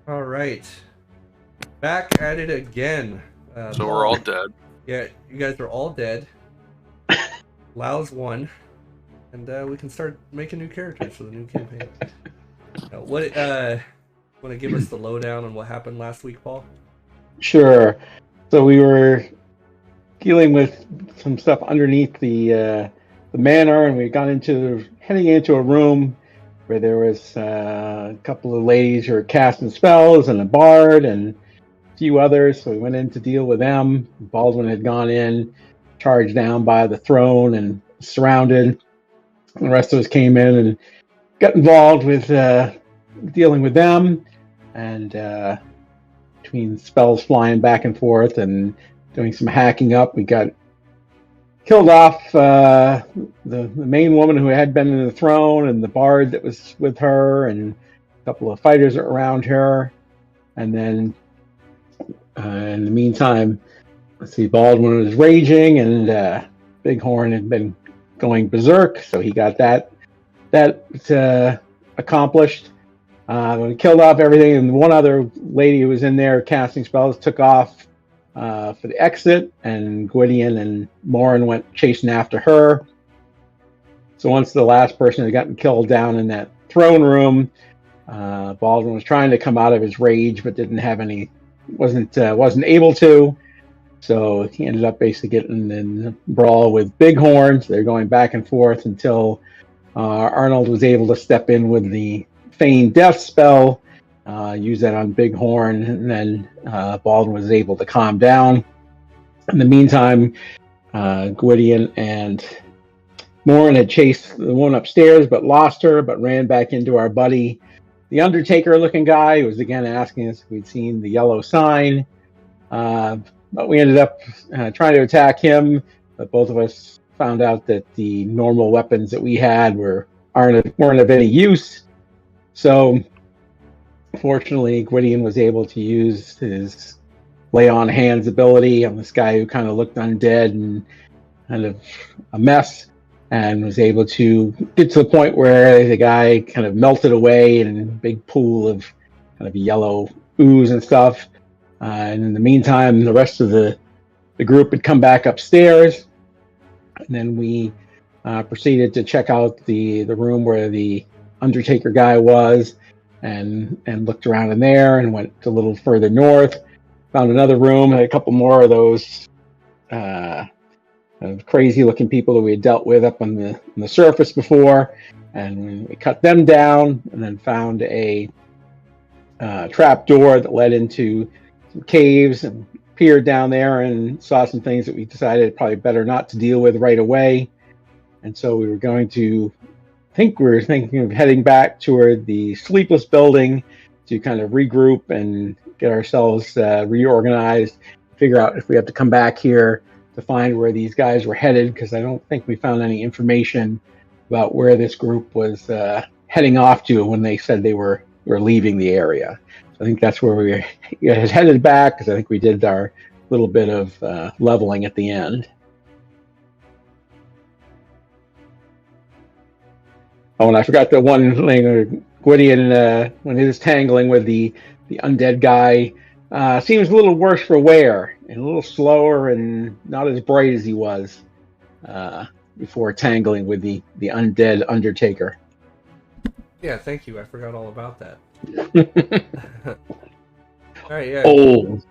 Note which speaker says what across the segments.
Speaker 1: All right, back at it again.
Speaker 2: So we're all dead.
Speaker 1: Yeah, you guys are all dead. Lau's won, and we can start making new characters for the new campaign. Want to give us the lowdown on what happened last week, Paul?
Speaker 3: Sure. So we were dealing with some stuff underneath the manor, and we got heading into a room where there was a couple of ladies who were casting spells, and a bard, and a few others. So we went in to deal with them. Baldwin had gone in, charged down by the throne, and surrounded. And the rest of us came in and got involved with dealing with them, and between spells flying back and forth and doing some hacking up, we got killed off the main woman who had been in the throne, and the bard that was with her, and a couple of fighters around her. And then in the meantime, let's see, Baldwin was raging, and Bighorn had been going berserk, so he got that accomplished. We killed off everything, and one other lady who was in there casting spells took off for the exit, and Gwydion and Morin went chasing after her. So once the last person had gotten killed down in that throne room, Baldwin was trying to come out of his rage, but wasn't able to. So he ended up basically getting in a brawl with Bighorn. So they're going back and forth until Arnold was able to step in with the Feign Death spell, use that on Bighorn, and then Baldwin was able to calm down. In the meantime, Gwydion and Morin had chased the one upstairs, but lost her, but ran back into our buddy, the Undertaker-looking guy, who was again asking us if we'd seen the yellow sign. But we ended up trying to attack him, but both of us found out that the normal weapons that we had weren't of any use. So, fortunately, Gwydion was able to use his lay on hands ability on this guy who kind of looked undead and kind of a mess, and was able to get to the point where the guy kind of melted away in a big pool of kind of yellow ooze and stuff. And in the meantime, the rest of the group had come back upstairs, and then we proceeded to check out the room where the Undertaker guy was, and looked around in there, and went a little further north, found another room, had a couple more of those crazy looking people that we had dealt with up on the surface before, and we cut them down, and then found a trap door that led into some caves, and peered down there and saw some things that we decided probably better not to deal with right away. And so we were thinking of heading back toward the Sleepless building to kind of regroup and get ourselves reorganized, figure out if we have to come back here to find where these guys were headed, because I don't think we found any information about where this group was heading off to when they said they were leaving the area. So I think that's where we had headed back, because I think we did our little bit of leveling at the end. Oh, and I forgot the one thing, Gwydion, when he was tangling with the undead guy, seems a little worse for wear, and a little slower, and not as bright as he was before tangling with the undead Undertaker.
Speaker 1: Yeah, thank you. I forgot all about that. All right, yeah.
Speaker 3: Old.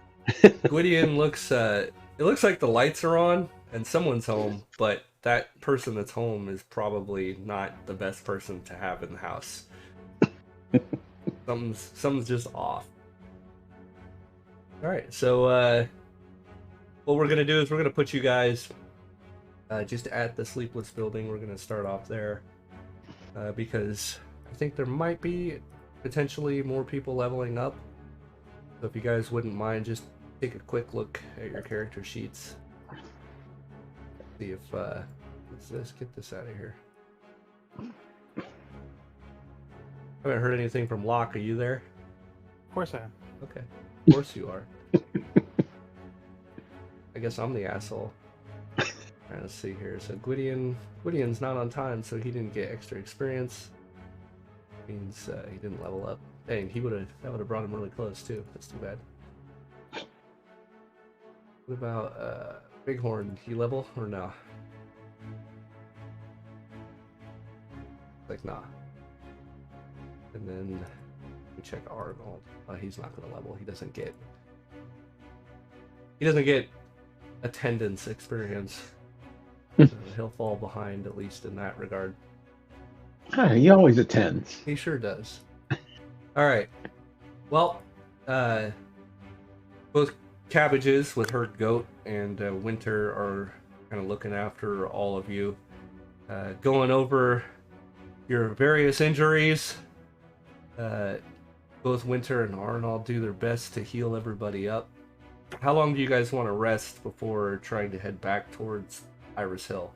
Speaker 1: Gwydion looks. It looks like the lights are on and someone's home, but that person that's home is probably not the best person to have in the house. Something's just off. All right, so what we're gonna do is we're gonna put you guys just at the Sleepless building. We're gonna start off there because I think there might be potentially more people leveling up. So if you guys wouldn't mind, just take a quick look at your character sheets. See if let's get this out of here. I haven't heard anything from Locke. Are you there?
Speaker 4: Of course I am.
Speaker 1: Okay, of course you are. I guess I'm the asshole. Alright, let's see here. So Gwydion's not on time, so he didn't get extra experience. Means he didn't level up. Dang, that would have brought him really close too. That's too bad. What about Bighorn? He level or no? Like nah. And then we check Arnold. He's not gonna level. He doesn't get attendance experience. He'll fall behind at least in that regard.
Speaker 3: He always attends.
Speaker 1: He sure does. All right. Well, both Cabbages with Herd Goat and Winter are kind of looking after all of you, going over your various injuries. Both Winter and Arnold do their best to heal everybody up. How long do you guys want to rest before trying to head back towards Iris Hill?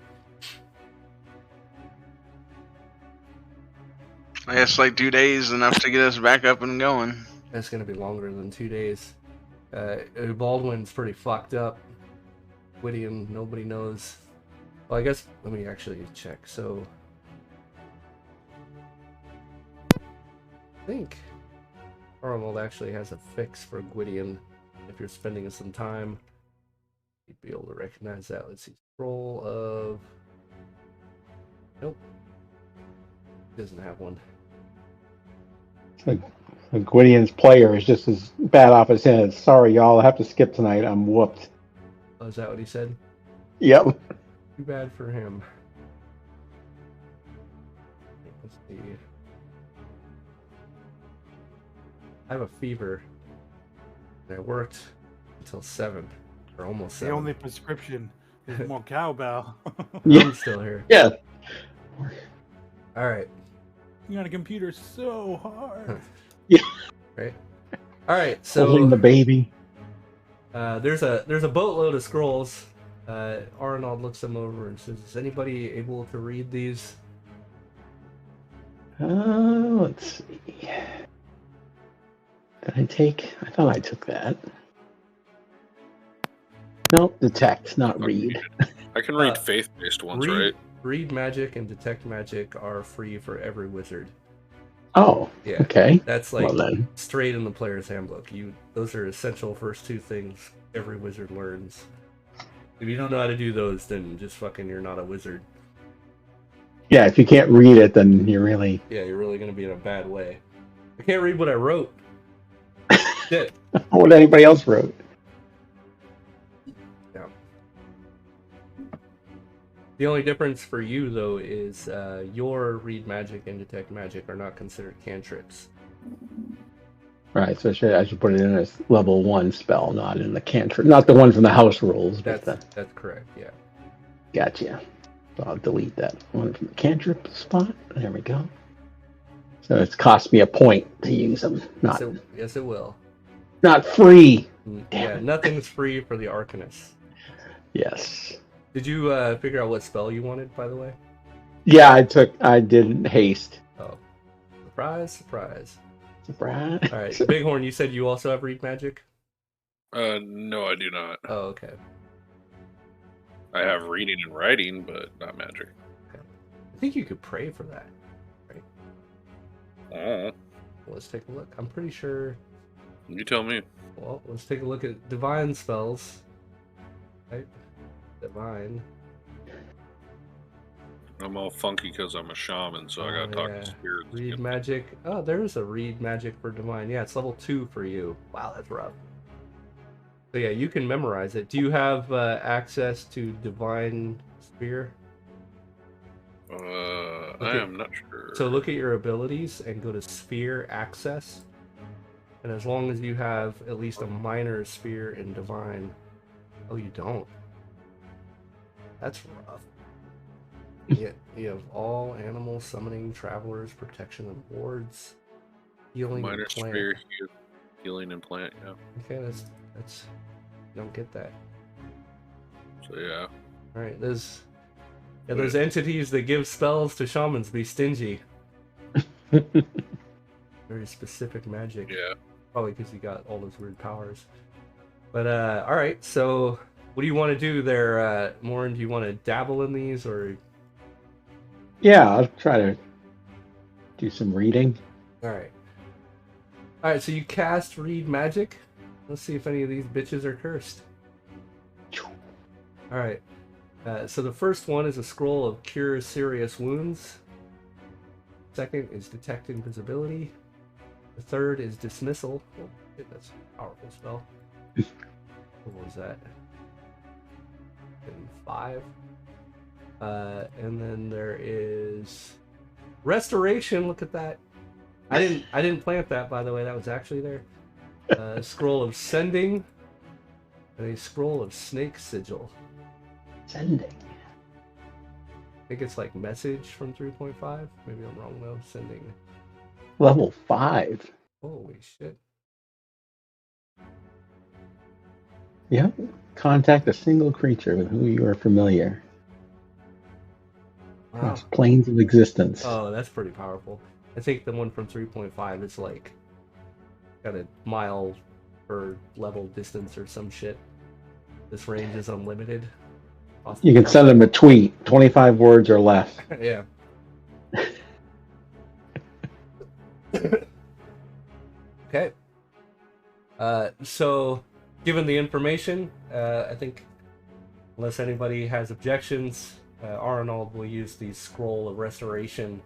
Speaker 2: I guess like 2 days enough to get us back up and going.
Speaker 1: That's going to be longer than 2 days. Baldwin's pretty fucked up. Gwydion, nobody knows. Well, I guess, let me actually check. So, I think Arnold actually has a fix for Gwydion. If you're spending some time, you'd be able to recognize that. Let's see. Scroll of... Nope. Doesn't have one.
Speaker 3: Gwydion's player is just as bad off as his. Sorry, y'all. I have to skip tonight. I'm whooped.
Speaker 1: Oh, is that what he said?
Speaker 3: Yep.
Speaker 1: Too bad for him. Let's see. I have a fever. And I worked until 7. Or almost 7.
Speaker 4: The only prescription is more cowbell.
Speaker 3: Yeah.
Speaker 1: I'm still here.
Speaker 3: Yeah.
Speaker 1: Alright.
Speaker 4: You on a computer so hard.
Speaker 3: Yeah.
Speaker 1: Right. Alright, so
Speaker 3: Holding the baby.
Speaker 1: there's a boatload of scrolls. Arnold looks them over and says, is anybody able to read these?
Speaker 3: Let's see. Did I thought I took that. Nope, detect, not read.
Speaker 5: I can read faith-based ones, right?
Speaker 1: Read magic and detect magic are free for every wizard.
Speaker 3: Oh,
Speaker 1: Yeah.
Speaker 3: okay.
Speaker 1: That's like
Speaker 3: Well then.
Speaker 1: straight in the player's handbook. Those are essential first 2 things every wizard learns. If you don't know how to do those, then just fucking you're not a wizard.
Speaker 3: Yeah, if you can't read it, then you're really...
Speaker 1: Yeah, you're really gonna be in a bad way. I can't read what I wrote. Shit.
Speaker 3: What anybody else wrote.
Speaker 1: Yeah. The only difference for you, though, is your read magic and detect magic are not considered cantrips.
Speaker 3: Right, so I should put it in as level 1 spell, not in the cantrip. Not the one from the house rules.
Speaker 1: That's correct, yeah.
Speaker 3: Gotcha. So I'll delete that one from the cantrip spot. There we go. So it's cost me a point to use them.
Speaker 1: Yes, it will.
Speaker 3: Not free.
Speaker 1: Yeah, nothing's free for the Arcanist.
Speaker 3: Yes.
Speaker 1: Did you figure out what spell you wanted, by the way?
Speaker 3: Yeah, I did haste.
Speaker 1: Oh. Surprise, surprise.
Speaker 3: Surprise.
Speaker 1: Alright, Bighorn, you said you also have read magic?
Speaker 5: No, I do not.
Speaker 1: Oh, okay.
Speaker 5: I have reading and writing, but not magic.
Speaker 1: I think you could pray for that, right?
Speaker 5: Oh,
Speaker 1: Let's take a look. I'm pretty sure...
Speaker 5: you tell me.
Speaker 1: Well, let's take a look at divine spells. Right? Divine.
Speaker 5: I'm all funky because I'm a shaman, so I gotta talk to spirits.
Speaker 1: Read magic. Oh, there's a read magic for divine. Yeah, it's level 2 for you. Wow, that's rough. So yeah, you can memorize it. Do you have access to divine sphere?
Speaker 5: I am not sure.
Speaker 1: So look at your abilities and go to sphere access. And as long as you have at least a minor sphere in divine. Oh, you don't. That's rough. Yeah, you have all animals, summoning, travelers, protection, and wards, healing,
Speaker 5: minor
Speaker 1: and plant.
Speaker 5: sphere, healing and plant. Yeah.
Speaker 1: Okay, that's don't get that.
Speaker 5: So yeah.
Speaker 1: All right, those entities that give spells to shamans be stingy. Very specific magic.
Speaker 5: Yeah.
Speaker 1: Probably because you got all those weird powers. But all right, so what do you want to do there, Morin? Do you want to dabble in these or?
Speaker 3: Yeah, I'll try to do some reading.
Speaker 1: All right. Alright, so you cast Read Magic. Let's see if any of these bitches are cursed. Alright. So the first one is a scroll of Cure Serious Wounds. Second is Detect Invisibility. The third is Dismissal. Oh, shit, that's a powerful spell. What was that? And 5. And then there is Restoration. Look at that. I didn't plant that, by the way. That was actually there. Scroll of Sending. And a Scroll of Snake Sigil.
Speaker 3: Sending.
Speaker 1: I think it's like Message from 3.5. Maybe I'm wrong though. Sending.
Speaker 3: Level 5.
Speaker 1: Holy shit.
Speaker 3: Yep. Contact a single creature with whom you are familiar.
Speaker 1: Wow.
Speaker 3: Across planes of existence.
Speaker 1: Oh, that's pretty powerful. I think the one from 3.5 is like got a mile per level distance or some shit. This range is unlimited. Awesome.
Speaker 3: You can send them a tweet, 25 words or less.
Speaker 1: Yeah. Okay. So, given the information, I think, unless anybody has objections, Arnold will use the Scroll of Restoration.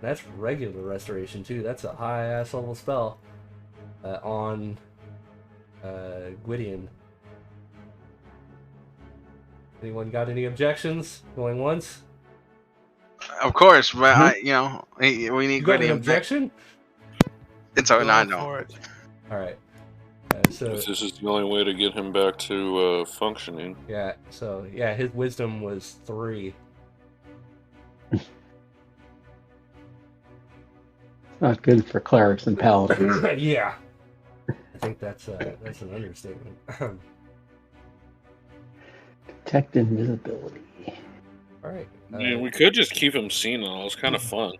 Speaker 1: That's regular restoration too. That's a high-ass level spell on Gwydion. Anyone got any objections? Going once?
Speaker 2: Of course, but we need
Speaker 1: You got an
Speaker 2: Gwydion.
Speaker 1: objection?
Speaker 2: It's all
Speaker 4: Go
Speaker 2: not
Speaker 4: for
Speaker 2: no.
Speaker 4: it.
Speaker 1: All right. So
Speaker 5: If this is the only way to get him back to functioning.
Speaker 1: yeah, his wisdom was 3.
Speaker 3: Not good for clerics and paladins.
Speaker 1: Yeah, I think that's an understatement.
Speaker 3: Detect invisibility.
Speaker 1: All right.
Speaker 5: Yeah, we could just keep him seen and all. It's kind of fun.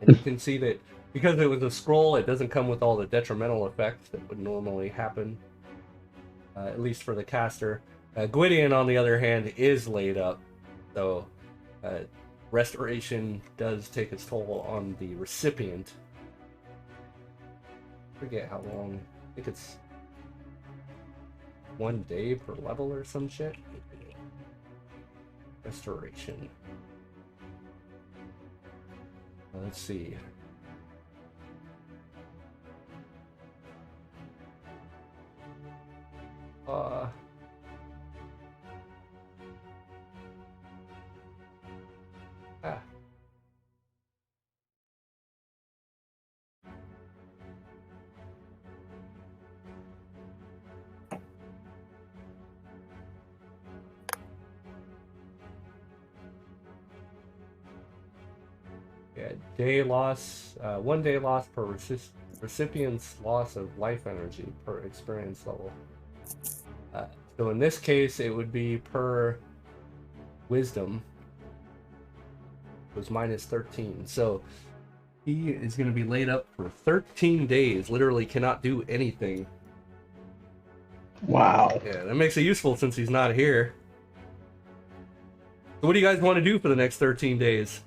Speaker 1: And you can see that because it was a scroll, it doesn't come with all the detrimental effects that would normally happen, at least for the caster. Gwydion, on the other hand, is laid up, so restoration does take its toll on the recipient. I forget how long. I think it's 1 day per level or some shit. Restoration. Let's see. Yeah, day loss, 1 day loss per recipient's loss of life energy per experience level. So in this case, it would be per wisdom. It was minus 13. So he is going to be laid up for 13 days. Literally cannot do anything.
Speaker 3: Wow.
Speaker 1: Yeah, that makes it useful since he's not here. So what do you guys want to do for the next 13 days?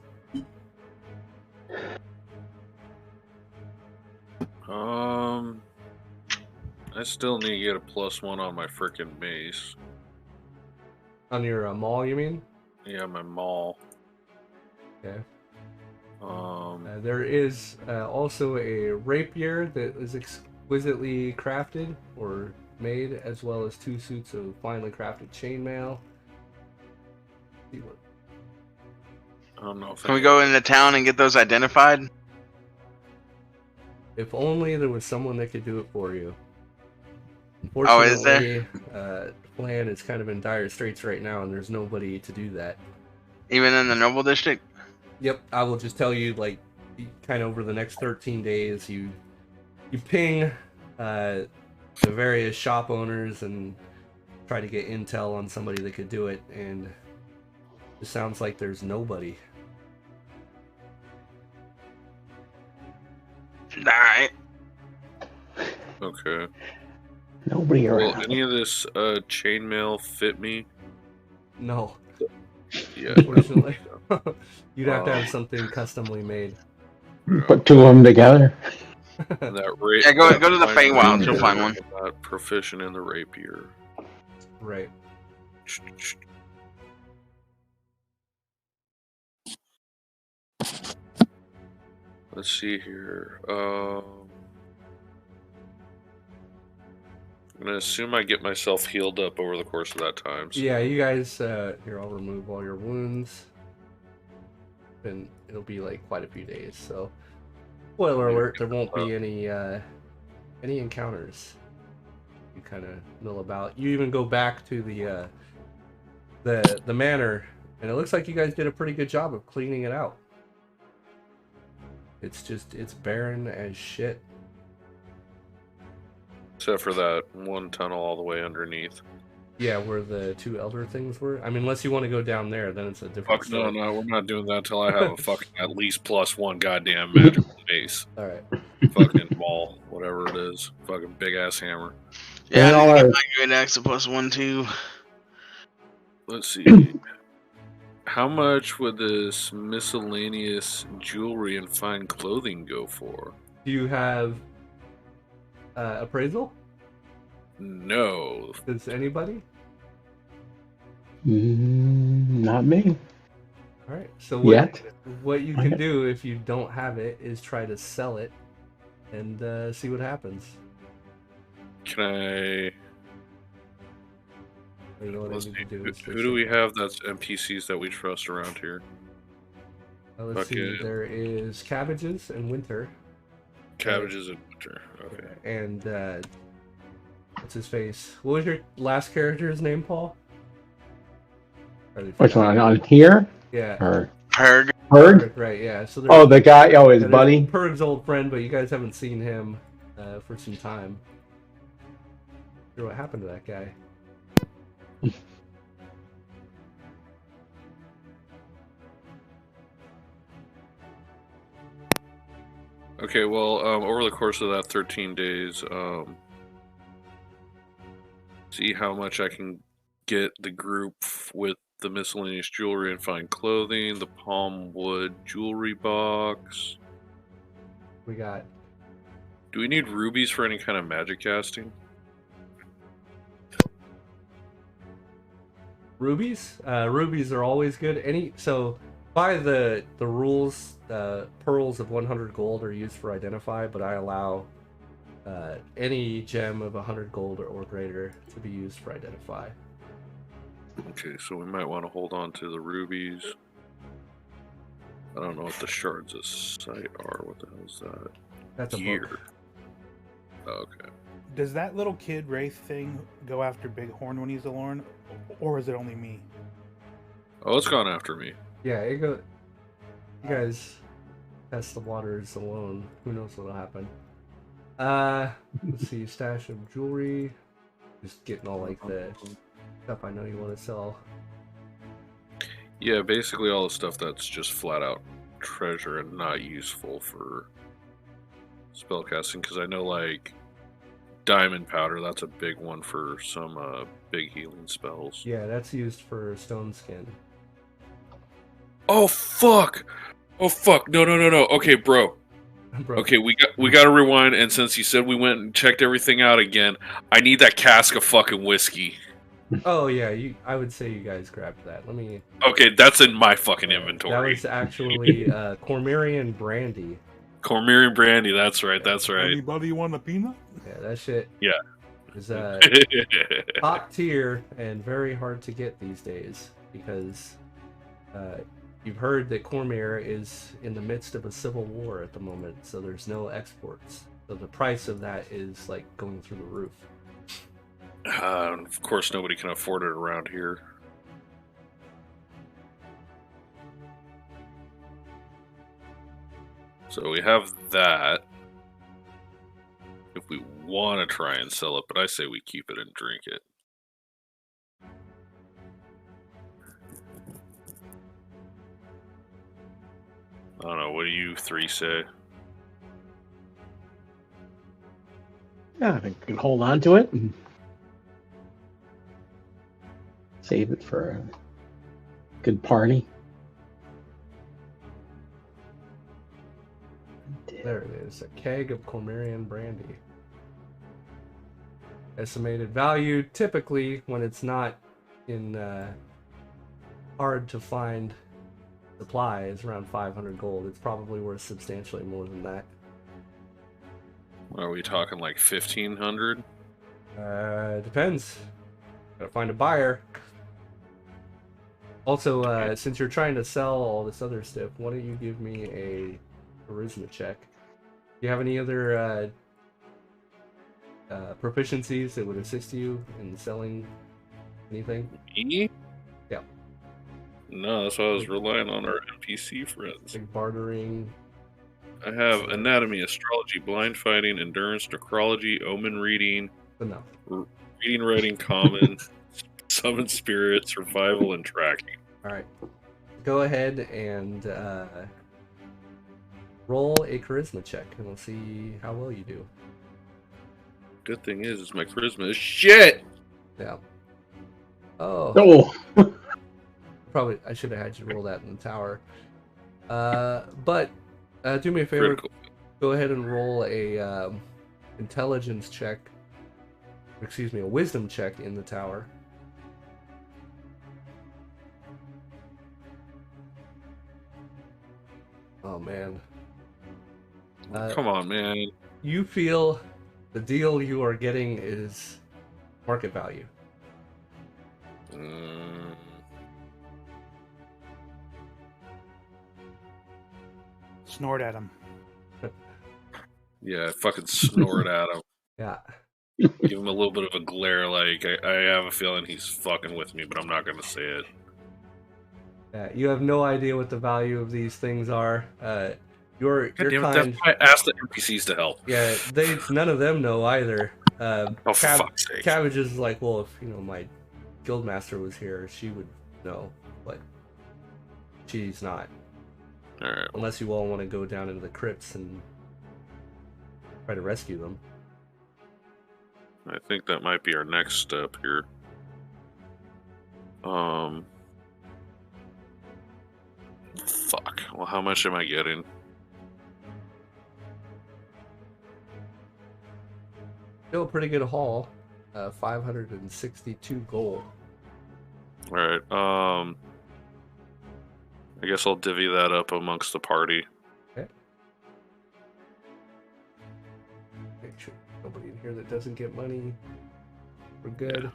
Speaker 5: I still need to get a +1 on my frickin' mace.
Speaker 1: On your maul, you mean?
Speaker 5: Yeah, my maul.
Speaker 1: Okay.
Speaker 5: Um,
Speaker 1: There is also a rapier that is exquisitely crafted or made, as well as 2 suits of finely crafted chainmail.
Speaker 5: I don't know if
Speaker 2: Can we go into town and get those identified?
Speaker 1: If only there was someone that could do it for you.
Speaker 2: Oh, is there?
Speaker 1: Unfortunately, Plan is kind of in dire straits right now, and there's nobody to do that.
Speaker 2: Even in the Noble District?
Speaker 1: Yep, I will just tell you, like, kind of over the next 13 days, you ping the various shop owners and try to get intel on somebody that could do it, and it sounds like there's nobody.
Speaker 2: Alright.
Speaker 5: Okay.
Speaker 3: Nobody
Speaker 5: Will
Speaker 3: around.
Speaker 5: any of this chainmail fit me?
Speaker 1: No,
Speaker 5: Yeah.
Speaker 1: unfortunately. You'd have to have something customly made.
Speaker 3: Put 2 of them together.
Speaker 5: And that
Speaker 2: Yeah, go to the Feywilds, you'll find one.
Speaker 5: I'm not proficient in the rapier.
Speaker 1: Right.
Speaker 5: Let's see here. I'm gonna assume I get myself healed up over the course of that time. So.
Speaker 1: Yeah, you guys. Here, I'll remove all your wounds. And it'll be like quite a few days. So, spoiler alert: there won't be any encounters. You kind of mill about. You even go back to the manor, and it looks like you guys did a pretty good job of cleaning it out. It's barren as shit.
Speaker 5: Except for that one tunnel all the way underneath.
Speaker 1: Yeah, where the two elder things were. I mean, unless you want to go down there, then it's a different story.
Speaker 5: No, we're not doing that until I have a fucking at least +1 goddamn magical base.
Speaker 1: All right.
Speaker 5: Fucking ball, whatever it is. Fucking big ass hammer.
Speaker 2: Yeah,
Speaker 3: all
Speaker 2: I
Speaker 3: right.
Speaker 2: get my great axe at +1 too.
Speaker 5: Let's see. How much would this miscellaneous jewelry and fine clothing go for?
Speaker 1: Do you have appraisal?
Speaker 5: No.
Speaker 1: Does anybody?
Speaker 3: Not me.
Speaker 1: All right. So
Speaker 3: Yet.
Speaker 1: what you can do if you don't have it is try to sell it and see what happens.
Speaker 5: Can I?
Speaker 1: You know what I
Speaker 5: Let's
Speaker 1: need
Speaker 5: see.
Speaker 1: to do is
Speaker 5: Who do we have that's NPCs that we trust around here?
Speaker 1: Let's see. There is Cabbages and Winter.
Speaker 5: Cabbages and Winter. Okay.
Speaker 1: And what's his face? What was your last character's name, Paul?
Speaker 3: Which one? On here?
Speaker 1: Yeah.
Speaker 3: Or
Speaker 2: Perg.
Speaker 3: Herg?
Speaker 1: Right. Yeah. So
Speaker 3: Oh, the guy. Oh, his buddy.
Speaker 1: Perg's old friend, but you guys haven't seen him for some time. I wonder what happened to that guy.
Speaker 5: Okay, well, over the course of that 13 days, see how much I can get the group with the miscellaneous jewelry and fine clothing, the palm wood jewelry box.
Speaker 1: We got.
Speaker 5: Do we need rubies for any kind of magic casting?
Speaker 1: Rubies? Rubies are always good. So by the rules, pearls of 100 gold are used for identify, but I allow any gem of 100 gold or greater to be used for identify.
Speaker 5: Okay, so we might want to hold on to the rubies. I don't know what the shards of sight are. What the hell is that?
Speaker 1: That's a book.
Speaker 5: Okay.
Speaker 4: Does that little kid Wraith thing go after Bighorn when he's alone, or is it only me?
Speaker 5: Oh, it's gone after me.
Speaker 1: Yeah, it go. You guys test the waters alone. Who knows what'll happen? Let's see. Stash of jewelry. Just getting all like the stuff I know you want to sell.
Speaker 5: Yeah, basically all the stuff that's just flat out treasure and not useful for spellcasting. Because I know, like, diamond powder, that's a big one for some big healing spells.
Speaker 1: Yeah, that's used for stone skin.
Speaker 5: Oh fuck! Oh fuck! No! Okay, bro. Okay, we got to rewind. And since you said we went and checked everything out again, I need that cask of fucking whiskey.
Speaker 1: Oh yeah, I would say you guys grabbed that. Let me.
Speaker 5: Okay, that's in my fucking inventory.
Speaker 1: That was actually Cormyrean brandy.
Speaker 5: Cormyrean brandy. That's right. That's right.
Speaker 4: Anybody want a peanut?
Speaker 1: Yeah, that shit.
Speaker 5: Yeah.
Speaker 1: Is top tier and very hard to get these days because you've heard that Cormyr is in the midst of a civil war at the moment, so there's no exports. So the price of that is like going through the roof.
Speaker 5: Of course, nobody can afford it around here. So we have that. If we want to try and sell it, but I say we keep it and drink it. I don't know. What do you three say?
Speaker 3: Yeah, I think we can hold on to it and save it for a good party.
Speaker 1: There it is. A keg of Cormyrean brandy. Estimated value, typically when it's not in hard to find supply, is around 500 gold. It's probably worth substantially more than that.
Speaker 5: Are we talking like 1,500?
Speaker 1: Depends. Gotta find a buyer. Also, since you're trying to sell all this other stuff, why don't you give me a charisma check? Do you have any other proficiencies that would assist you in selling anything?
Speaker 5: Me?
Speaker 1: Yeah.
Speaker 5: No, that's why I was relying on our NPC friends.
Speaker 1: Like bartering.
Speaker 5: I have anatomy, astrology, blind fighting, endurance, necrology, omen reading,
Speaker 1: But no.
Speaker 5: reading, writing, common, summon spirit, survival, and tracking.
Speaker 1: Alright. Go ahead and roll a charisma check, and we'll see how well you do.
Speaker 5: Good thing is my charisma is shit!
Speaker 1: Yeah. Oh.
Speaker 3: Oh,
Speaker 1: Probably I should have had you roll that in the tower. But do me a favor.
Speaker 5: Critical.
Speaker 1: Go ahead and roll a intelligence check. Excuse me, a wisdom check in the tower. Oh man.
Speaker 5: Come on, man.
Speaker 1: You feel the deal you are getting is market value.
Speaker 4: Snort at him.
Speaker 5: Yeah, I fucking snort at him.
Speaker 1: Yeah.
Speaker 5: Give him a little bit of a glare, like, I have a feeling he's fucking with me, but I'm not gonna say it.
Speaker 1: Yeah. You have no idea what the value of these things are. Your
Speaker 5: God damn it,
Speaker 1: kind.
Speaker 5: that's why I asked the NPCs to help.
Speaker 1: Yeah, none of them know either.
Speaker 5: Oh, for fuck's sake.
Speaker 1: Cabbage is like, well, if my guildmaster was here, she would know, but she's not.
Speaker 5: Alright.
Speaker 1: Unless you all want to go down into the crypts and try to rescue them.
Speaker 5: I think that might be our next step here. Fuck. Well, how much am I getting?
Speaker 1: Still a pretty good haul. 562 gold.
Speaker 5: Alright, I guess I'll divvy that up amongst the party.
Speaker 1: Okay. Make sure nobody in here that doesn't get money. We're good.
Speaker 5: Yeah.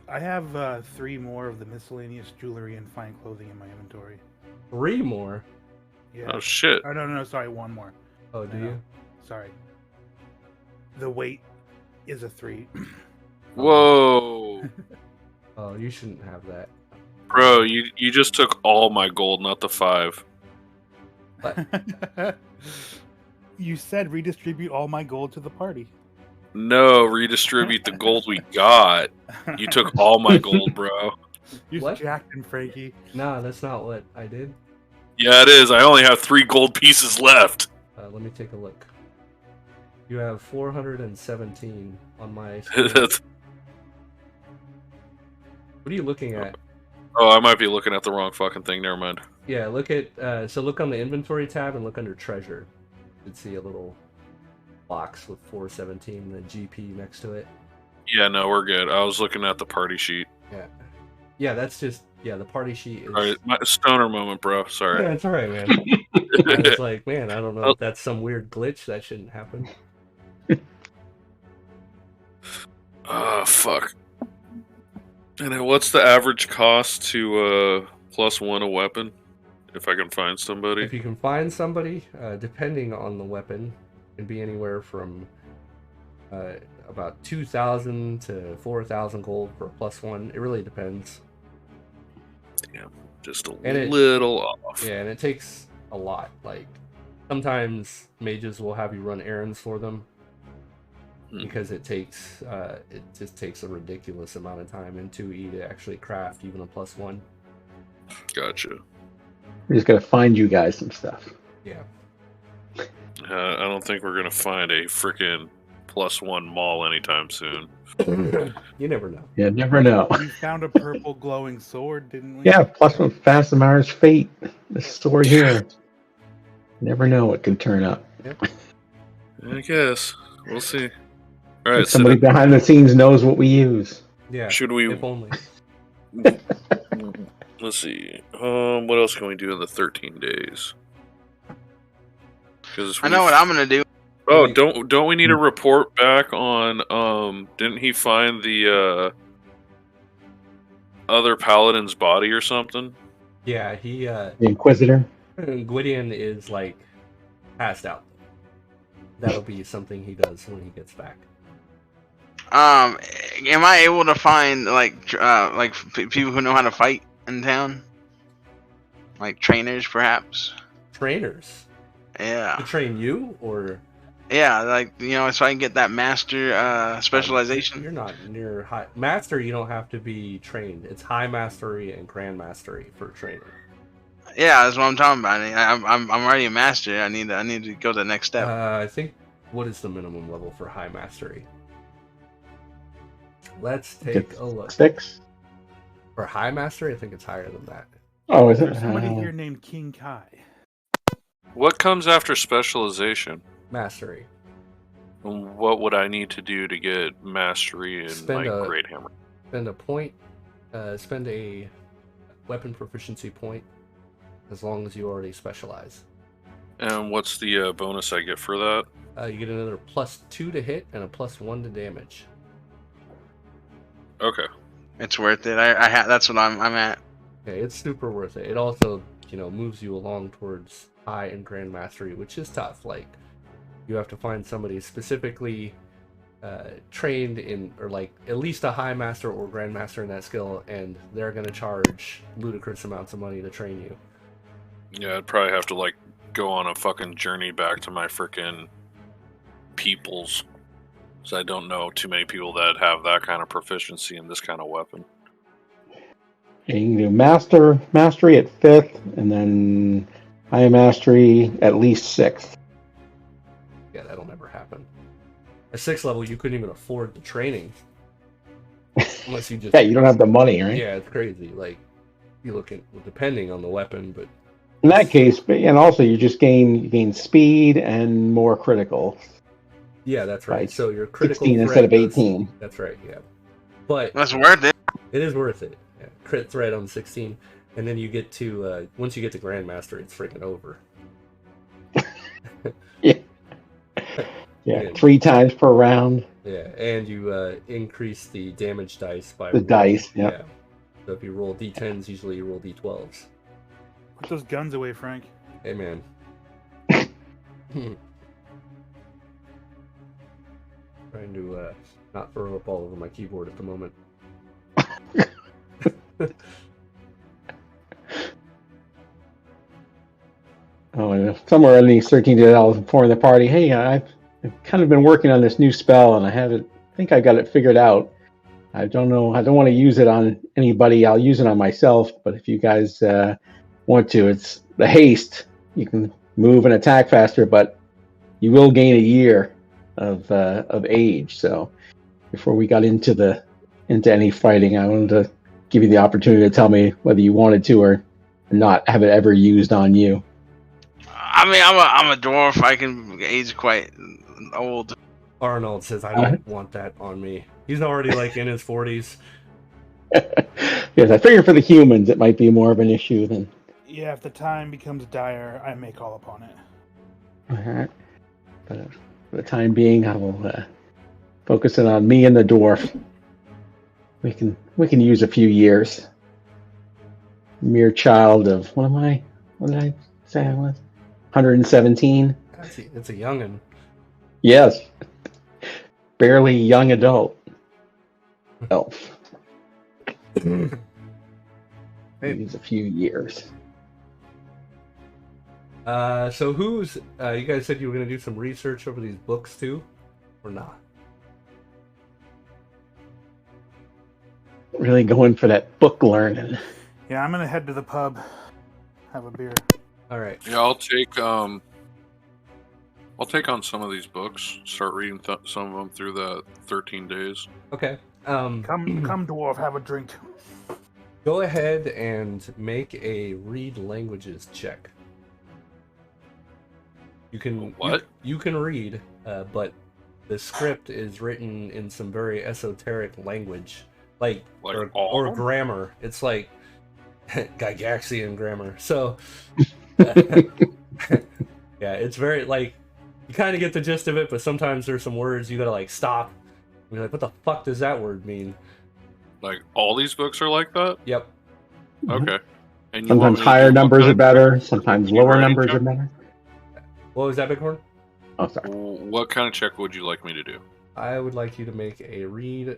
Speaker 4: I have 3 more of the miscellaneous jewelry and fine clothing in my inventory.
Speaker 1: 3 more?
Speaker 4: Yeah.
Speaker 5: Oh shit.
Speaker 4: Oh, no, sorry, 1 more.
Speaker 1: Oh, do you?
Speaker 4: Sorry. The weight is a 3.
Speaker 5: Whoa.
Speaker 1: Oh, you shouldn't have that.
Speaker 5: Bro, you just took all my gold, not the 5.
Speaker 4: You said redistribute all my gold to the party.
Speaker 5: No, redistribute the gold we got. You took all my gold, bro.
Speaker 4: You
Speaker 1: What?
Speaker 4: jacked him, Frankie.
Speaker 1: Nah, that's not what I did.
Speaker 5: Yeah, it is. I only have 3 gold pieces left.
Speaker 1: Let me take a look. You have 417 on my screen.
Speaker 5: That's-
Speaker 1: What are you looking at?
Speaker 5: oh, I might be looking at the wrong fucking thing. Never mind.
Speaker 1: Yeah, look at so look on the inventory tab and look under treasure. You should see a little box with 417 and a GP next to it.
Speaker 5: Yeah, no, we're good. I was looking at the party sheet.
Speaker 1: Yeah, that's just the party sheet is.
Speaker 5: Alright, my stoner moment, bro. Sorry.
Speaker 1: Yeah, it's all right, man. I was like, man, I don't know if that's some weird glitch that shouldn't happen.
Speaker 5: Oh, fuck. And then what's the average cost to +1 a weapon? If I can find somebody.
Speaker 1: If you can find somebody, depending on the weapon, it can be anywhere from about 2,000 to 4,000 gold for a +1. It really depends.
Speaker 5: Damn, just a
Speaker 1: And
Speaker 5: little off.
Speaker 1: Yeah, and it takes a lot. Like, sometimes mages will have you run errands for them because it just takes a ridiculous amount of time in 2E to actually craft even a +1.
Speaker 5: Gotcha.
Speaker 3: we're just gonna find you guys some stuff.
Speaker 1: Yeah.
Speaker 5: I don't think we're gonna find a freaking +1 mall anytime soon.
Speaker 1: You never know.
Speaker 3: You never know.
Speaker 4: We found a purple glowing sword, didn't we?
Speaker 3: Yeah, +1 Fastimar's fate. This sword here. Never know what can turn up.
Speaker 5: I guess we'll see. All right,
Speaker 3: Somebody
Speaker 5: so
Speaker 3: behind the scenes knows what we use.
Speaker 1: Yeah.
Speaker 5: should we?
Speaker 1: If only.
Speaker 5: Let's see. What else can we do in the 13 days? Because
Speaker 2: I know what I'm gonna do.
Speaker 5: Oh, don't we need a report back on? Didn't he find the other paladin's body or something?
Speaker 1: Yeah, he
Speaker 3: The Inquisitor.
Speaker 1: Gwydion is like passed out. That'll be something he does when he gets back.
Speaker 2: Am I able to find people who know how to fight in town? Like trainers, perhaps.
Speaker 1: Trainers to
Speaker 2: Yeah.
Speaker 1: train you, or
Speaker 2: Yeah, so I can get that master specialization.
Speaker 1: You're not near high master. You don't have to be trained. It's high mastery and grand mastery for training.
Speaker 2: Yeah, that's what I'm talking about. I'm already a master. I need to go to the next step.
Speaker 1: I think what is the minimum level for high mastery? Let's take a look.
Speaker 3: 6.
Speaker 1: For high mastery, I think it's higher than that.
Speaker 3: Oh, is it?
Speaker 4: There's somebody here named King Kai.
Speaker 5: What comes after specialization?
Speaker 1: Mastery.
Speaker 5: And what would I need to do to get mastery in Great Hammer?
Speaker 1: Spend a point. Spend a weapon proficiency point, as long as you already specialize.
Speaker 5: And what's the bonus I get for that?
Speaker 1: You get another +2 to hit and a +1 to damage.
Speaker 5: Okay.
Speaker 2: It's worth it. That's what I'm at.
Speaker 1: Okay, it's super worth it. It also, moves you along towards high and grand mastery, which is tough. Like, you have to find somebody specifically trained in, or like at least a high master or grand master in that skill, and they're going to charge ludicrous amounts of money to train you.
Speaker 5: Yeah, I'd probably have to go on a fucking journey back to my frickin' peoples. So I don't know too many people that have that kind of proficiency in this kind of weapon.
Speaker 3: Yeah, you can do mastery at 5th, and then high mastery at least 6th.
Speaker 1: Yeah, that'll never happen. At 6th level, you couldn't even afford the training. Unless you just...
Speaker 3: Yeah, you don't have the money, right?
Speaker 1: Yeah, it's crazy. Like, you look at, depending on the weapon, but...
Speaker 3: In that case, and also you just gain speed and more critical.
Speaker 1: Yeah, that's right.
Speaker 3: Right.
Speaker 1: So your critical
Speaker 3: 16
Speaker 1: threat
Speaker 3: instead of
Speaker 1: does-
Speaker 3: 18.
Speaker 1: That's right, yeah. But
Speaker 2: That's worth it.
Speaker 1: it is worth it. Yeah. Crit threat on 16. And then you get to, once you get to Grandmaster, it's freaking over.
Speaker 3: Yeah, 3 times per round.
Speaker 1: Yeah, and you increase the damage dice by...
Speaker 3: The dice, yeah.
Speaker 1: So if you roll D10s, usually you roll D12s.
Speaker 4: Put those guns away, Frank.
Speaker 1: Hey, man. Trying to not throw up all over my keyboard at the moment.
Speaker 3: Oh, and somewhere in these 13 days, I was informing the party, hey, I've kind of been working on this new spell, and I think I got it figured out. I don't know. I don't want to use it on anybody. I'll use it on myself. But if you guys want to, it's the haste. You can move and attack faster, but you will gain a year of age. So before we got into any fighting, I wanted to give you the opportunity to tell me whether you wanted to or not have it ever used on you.
Speaker 2: I mean, I'm a dwarf. I can age quite old.
Speaker 1: Arnold says, I don't want that on me. He's already in his 40s.
Speaker 3: Yes, I figure for the humans it might be more of an issue than...
Speaker 4: Yeah, if the time becomes dire, I may call upon it.
Speaker 3: Alright. But for the time being, I will focus it on me and the dwarf. We can use a few years. Mere child of... What did I say I was? 117?
Speaker 1: It's a youngin'.
Speaker 3: Yes. Barely young adult. Elf. Use a few years.
Speaker 1: So who's... you guys said you were going to do some research over these books too? Or not?
Speaker 3: Really going for that book learning.
Speaker 4: Yeah, I'm gonna head to the pub, have a beer.
Speaker 1: All right.
Speaker 5: Yeah, I'll take on some of these books. Start reading some of them through the 13 days.
Speaker 1: Okay.
Speaker 4: Come, dwarf, have a drink.
Speaker 1: Go ahead and make a read languages check. You can
Speaker 5: What?
Speaker 1: You can read, but the script is written in some very esoteric language, like
Speaker 5: all
Speaker 1: or
Speaker 5: of them?
Speaker 1: grammar. It's like Gygaxian grammar. So yeah, it's very like you kind of get the gist of it, but sometimes there's some words you gotta like stop. And you're like, what the fuck does that word mean?
Speaker 5: Like all these books are like that?
Speaker 1: Yep.
Speaker 5: Okay. And you want
Speaker 3: Sometimes
Speaker 5: me to
Speaker 3: higher
Speaker 5: do what
Speaker 3: numbers
Speaker 5: kind
Speaker 3: are
Speaker 5: of
Speaker 3: better. Sometimes
Speaker 5: you
Speaker 3: lower
Speaker 5: writing
Speaker 3: numbers
Speaker 5: check?
Speaker 3: are better.
Speaker 1: What was that, Bighorn?
Speaker 3: Oh, sorry.
Speaker 5: What kind of check would you like me to do?
Speaker 1: I would like you to make a reading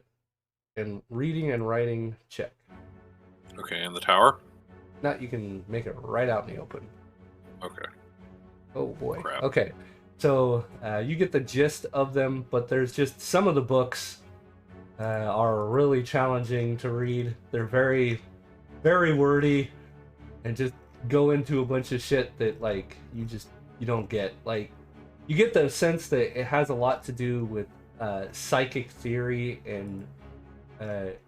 Speaker 1: and writing check.
Speaker 5: Okay, and the tower?
Speaker 1: Not you can make it right out in the open.
Speaker 5: Okay.
Speaker 1: Oh boy.
Speaker 5: Crap.
Speaker 1: Okay. So you get the gist of them, but there's just some of the books are really challenging to read. They're very, very wordy, and just go into a bunch of shit that like you don't get. Like you get the sense that it has a lot to do with psychic theory and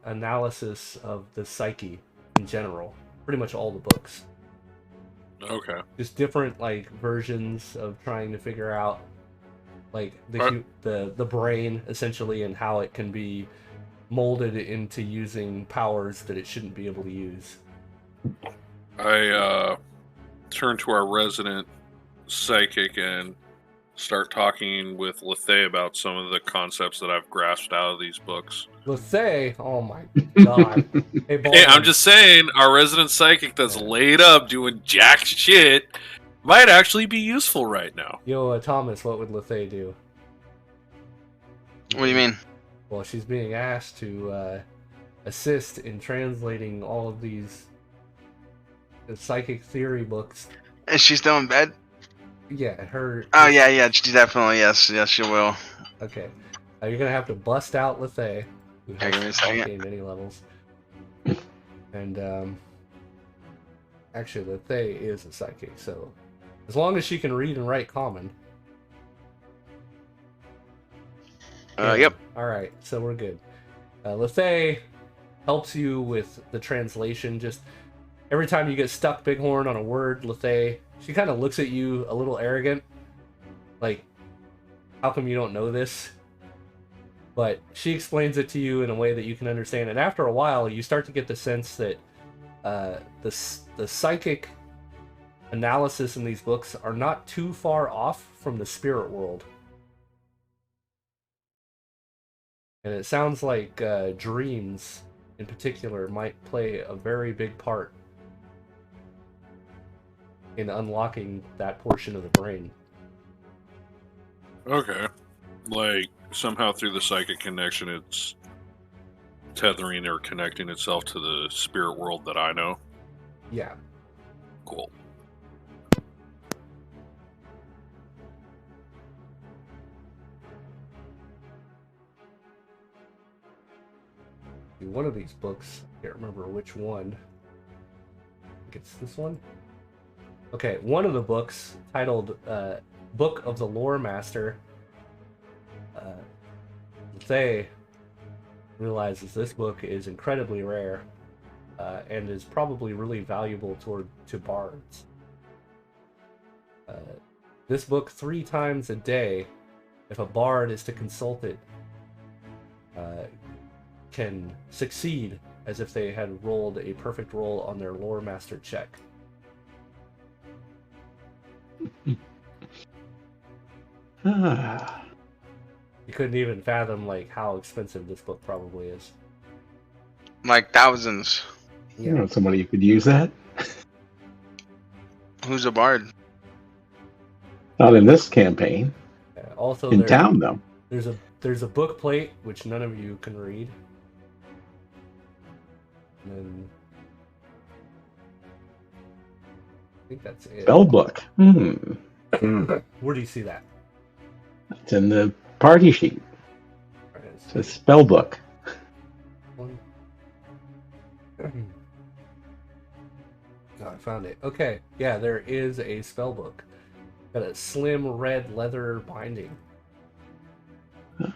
Speaker 1: analysis of the psyche in general. Pretty much all the books.
Speaker 5: Okay.
Speaker 1: Just different like versions of trying to figure out like the brain essentially and how it can be molded into using powers that it shouldn't be able to use.
Speaker 5: I turn to our resident psychic and start talking with Lethe about some of the concepts that I've grasped out of these books.
Speaker 1: Lethe, oh my god. Hey,
Speaker 5: Hey,
Speaker 1: Baldwin,
Speaker 5: I'm just saying, our resident psychic that's laid up doing jack shit might actually be useful right now.
Speaker 1: Yo, Thomas, what would Lethe do?
Speaker 2: What do you mean?
Speaker 1: Well, she's being asked to assist in translating all of these psychic theory books.
Speaker 2: Is she still in bed?
Speaker 1: Yeah, her.
Speaker 2: Oh yeah, she definitely yes, she will.
Speaker 1: Okay, you're gonna have to bust out Lethe, who
Speaker 2: Okay, give me a
Speaker 1: hasn't
Speaker 2: second.
Speaker 1: gained any levels. And actually, Lethe is a psychic, so as long as she can read and write common.
Speaker 2: Yep.
Speaker 1: All right, so we're good. Lethe helps you with the translation. Just every time you get stuck, Bighorn, on a word, Lethe, she kind of looks at you a little arrogant, like, how come you don't know this? But she explains it to you in a way that you can understand. And after a while, you start to get the sense that the psychic analysis in these books are not too far off from the spirit world. And it sounds like dreams, in particular, might play a very big part in unlocking that portion of the brain.
Speaker 5: Okay. Like, somehow through the psychic connection, it's tethering or connecting itself to the spirit world that I know.
Speaker 1: Yeah.
Speaker 5: Cool.
Speaker 1: One of these books, I can't remember which one. I think it's this one. Okay, one of the books, titled Book of the Lore Master, they realizes this book is incredibly rare and is probably really valuable to bards. This book 3 times a day, if a bard is to consult it, can succeed as if they had rolled a perfect roll on their lore master check. You couldn't even fathom like how expensive this book probably is.
Speaker 2: Like thousands.
Speaker 3: You know somebody who could use that?
Speaker 2: Who's a bard?
Speaker 3: Not in this campaign.
Speaker 1: Also,
Speaker 3: in town though.
Speaker 1: There's a book plate which none of you can read. And then I think that's it.
Speaker 3: Spell book.
Speaker 1: Where do you see that?
Speaker 3: It's in the party sheet. It's a spell book.
Speaker 1: Oh, I found it. Okay, yeah, there is a spell book. Got a slim red leather binding.
Speaker 3: So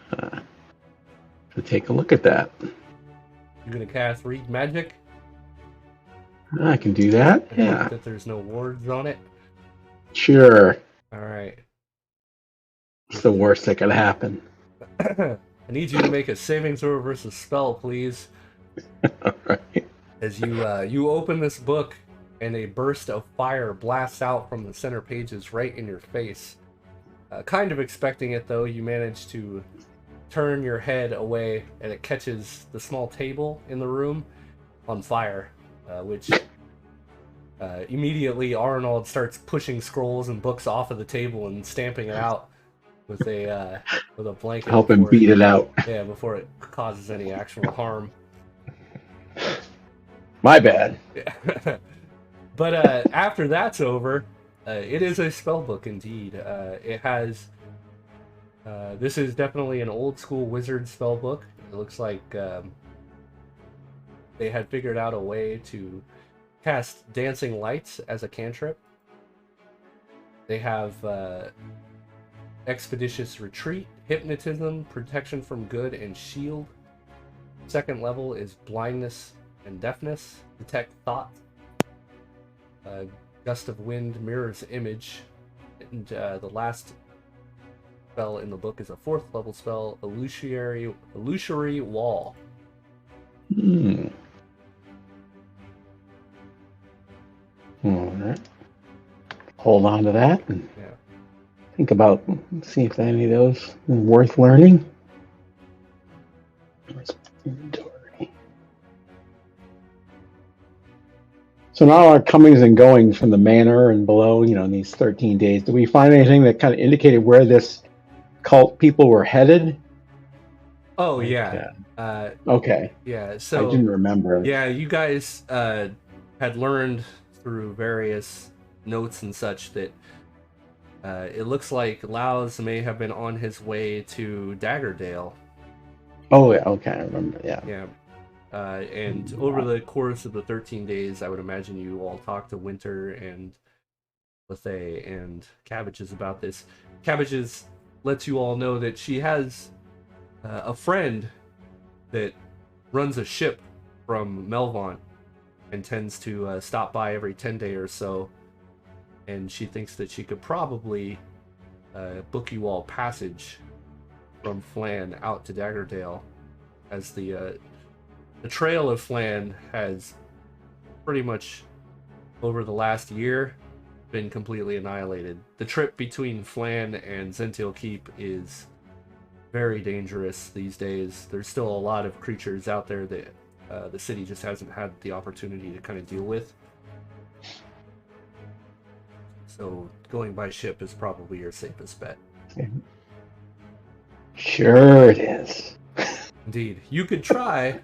Speaker 3: take a look at that.
Speaker 1: You're gonna cast Read Magic?
Speaker 3: I can do that.
Speaker 1: And hope
Speaker 3: Yeah.
Speaker 1: that there's no wards on it.
Speaker 3: Sure.
Speaker 1: Alright.
Speaker 3: What's the worst that could happen?
Speaker 1: I need you to make a saving throw versus spell, please.
Speaker 3: Right.
Speaker 1: As you open this book, and a burst of fire blasts out from the center pages right in your face. Kind of expecting it, though, you manage to turn your head away, and it catches the small table in the room on fire, which immediately Arnold starts pushing scrolls and books off of the table and stamping it out with a blanket.
Speaker 3: Help him beat it out.
Speaker 1: Yeah, before it causes any actual harm.
Speaker 3: My bad.
Speaker 1: But after that's over, it is a spell book indeed. It has. This is definitely an old school wizard spell book. It looks like they had figured out a way to cast dancing lights as a cantrip. They have expeditious retreat, hypnotism, protection from good, and shield. Second level is blindness and deafness, detect thought. Gust of wind, mirrors image, and the last spell in the book is a 4th level spell, illusory wall.
Speaker 3: All right. Hold on to that and think about, see if any of those are worth learning. So now our comings and goings from the manor and below, in these 13 days, do we find anything that kind of indicated where this cult people were headed?
Speaker 1: Oh, yeah.
Speaker 3: Okay.
Speaker 1: Yeah, so...
Speaker 3: I didn't remember.
Speaker 1: Yeah, you guys had learned through various notes and such that it looks like Laos may have been on his way to Daggerdale.
Speaker 3: Oh, yeah, okay, I remember, yeah.
Speaker 1: Yeah. And over the course of the 13 days, I would imagine you all talked to Winter and Lethe and Cabbages about this. Cabbages lets you all know that she has a friend that runs a ship from Melvant and tends to stop by every 10 day or so. And she thinks that she could probably book you all passage from Flan out to Daggerdale, as the trail of Flan has pretty much, over the last year, been completely annihilated. The trip between Flan and Zentil Keep is very dangerous these days. There's still a lot of creatures out there that the city just hasn't had the opportunity to kind of deal with. So going by ship is probably your safest bet.
Speaker 3: Sure it is.
Speaker 1: Indeed. You could try,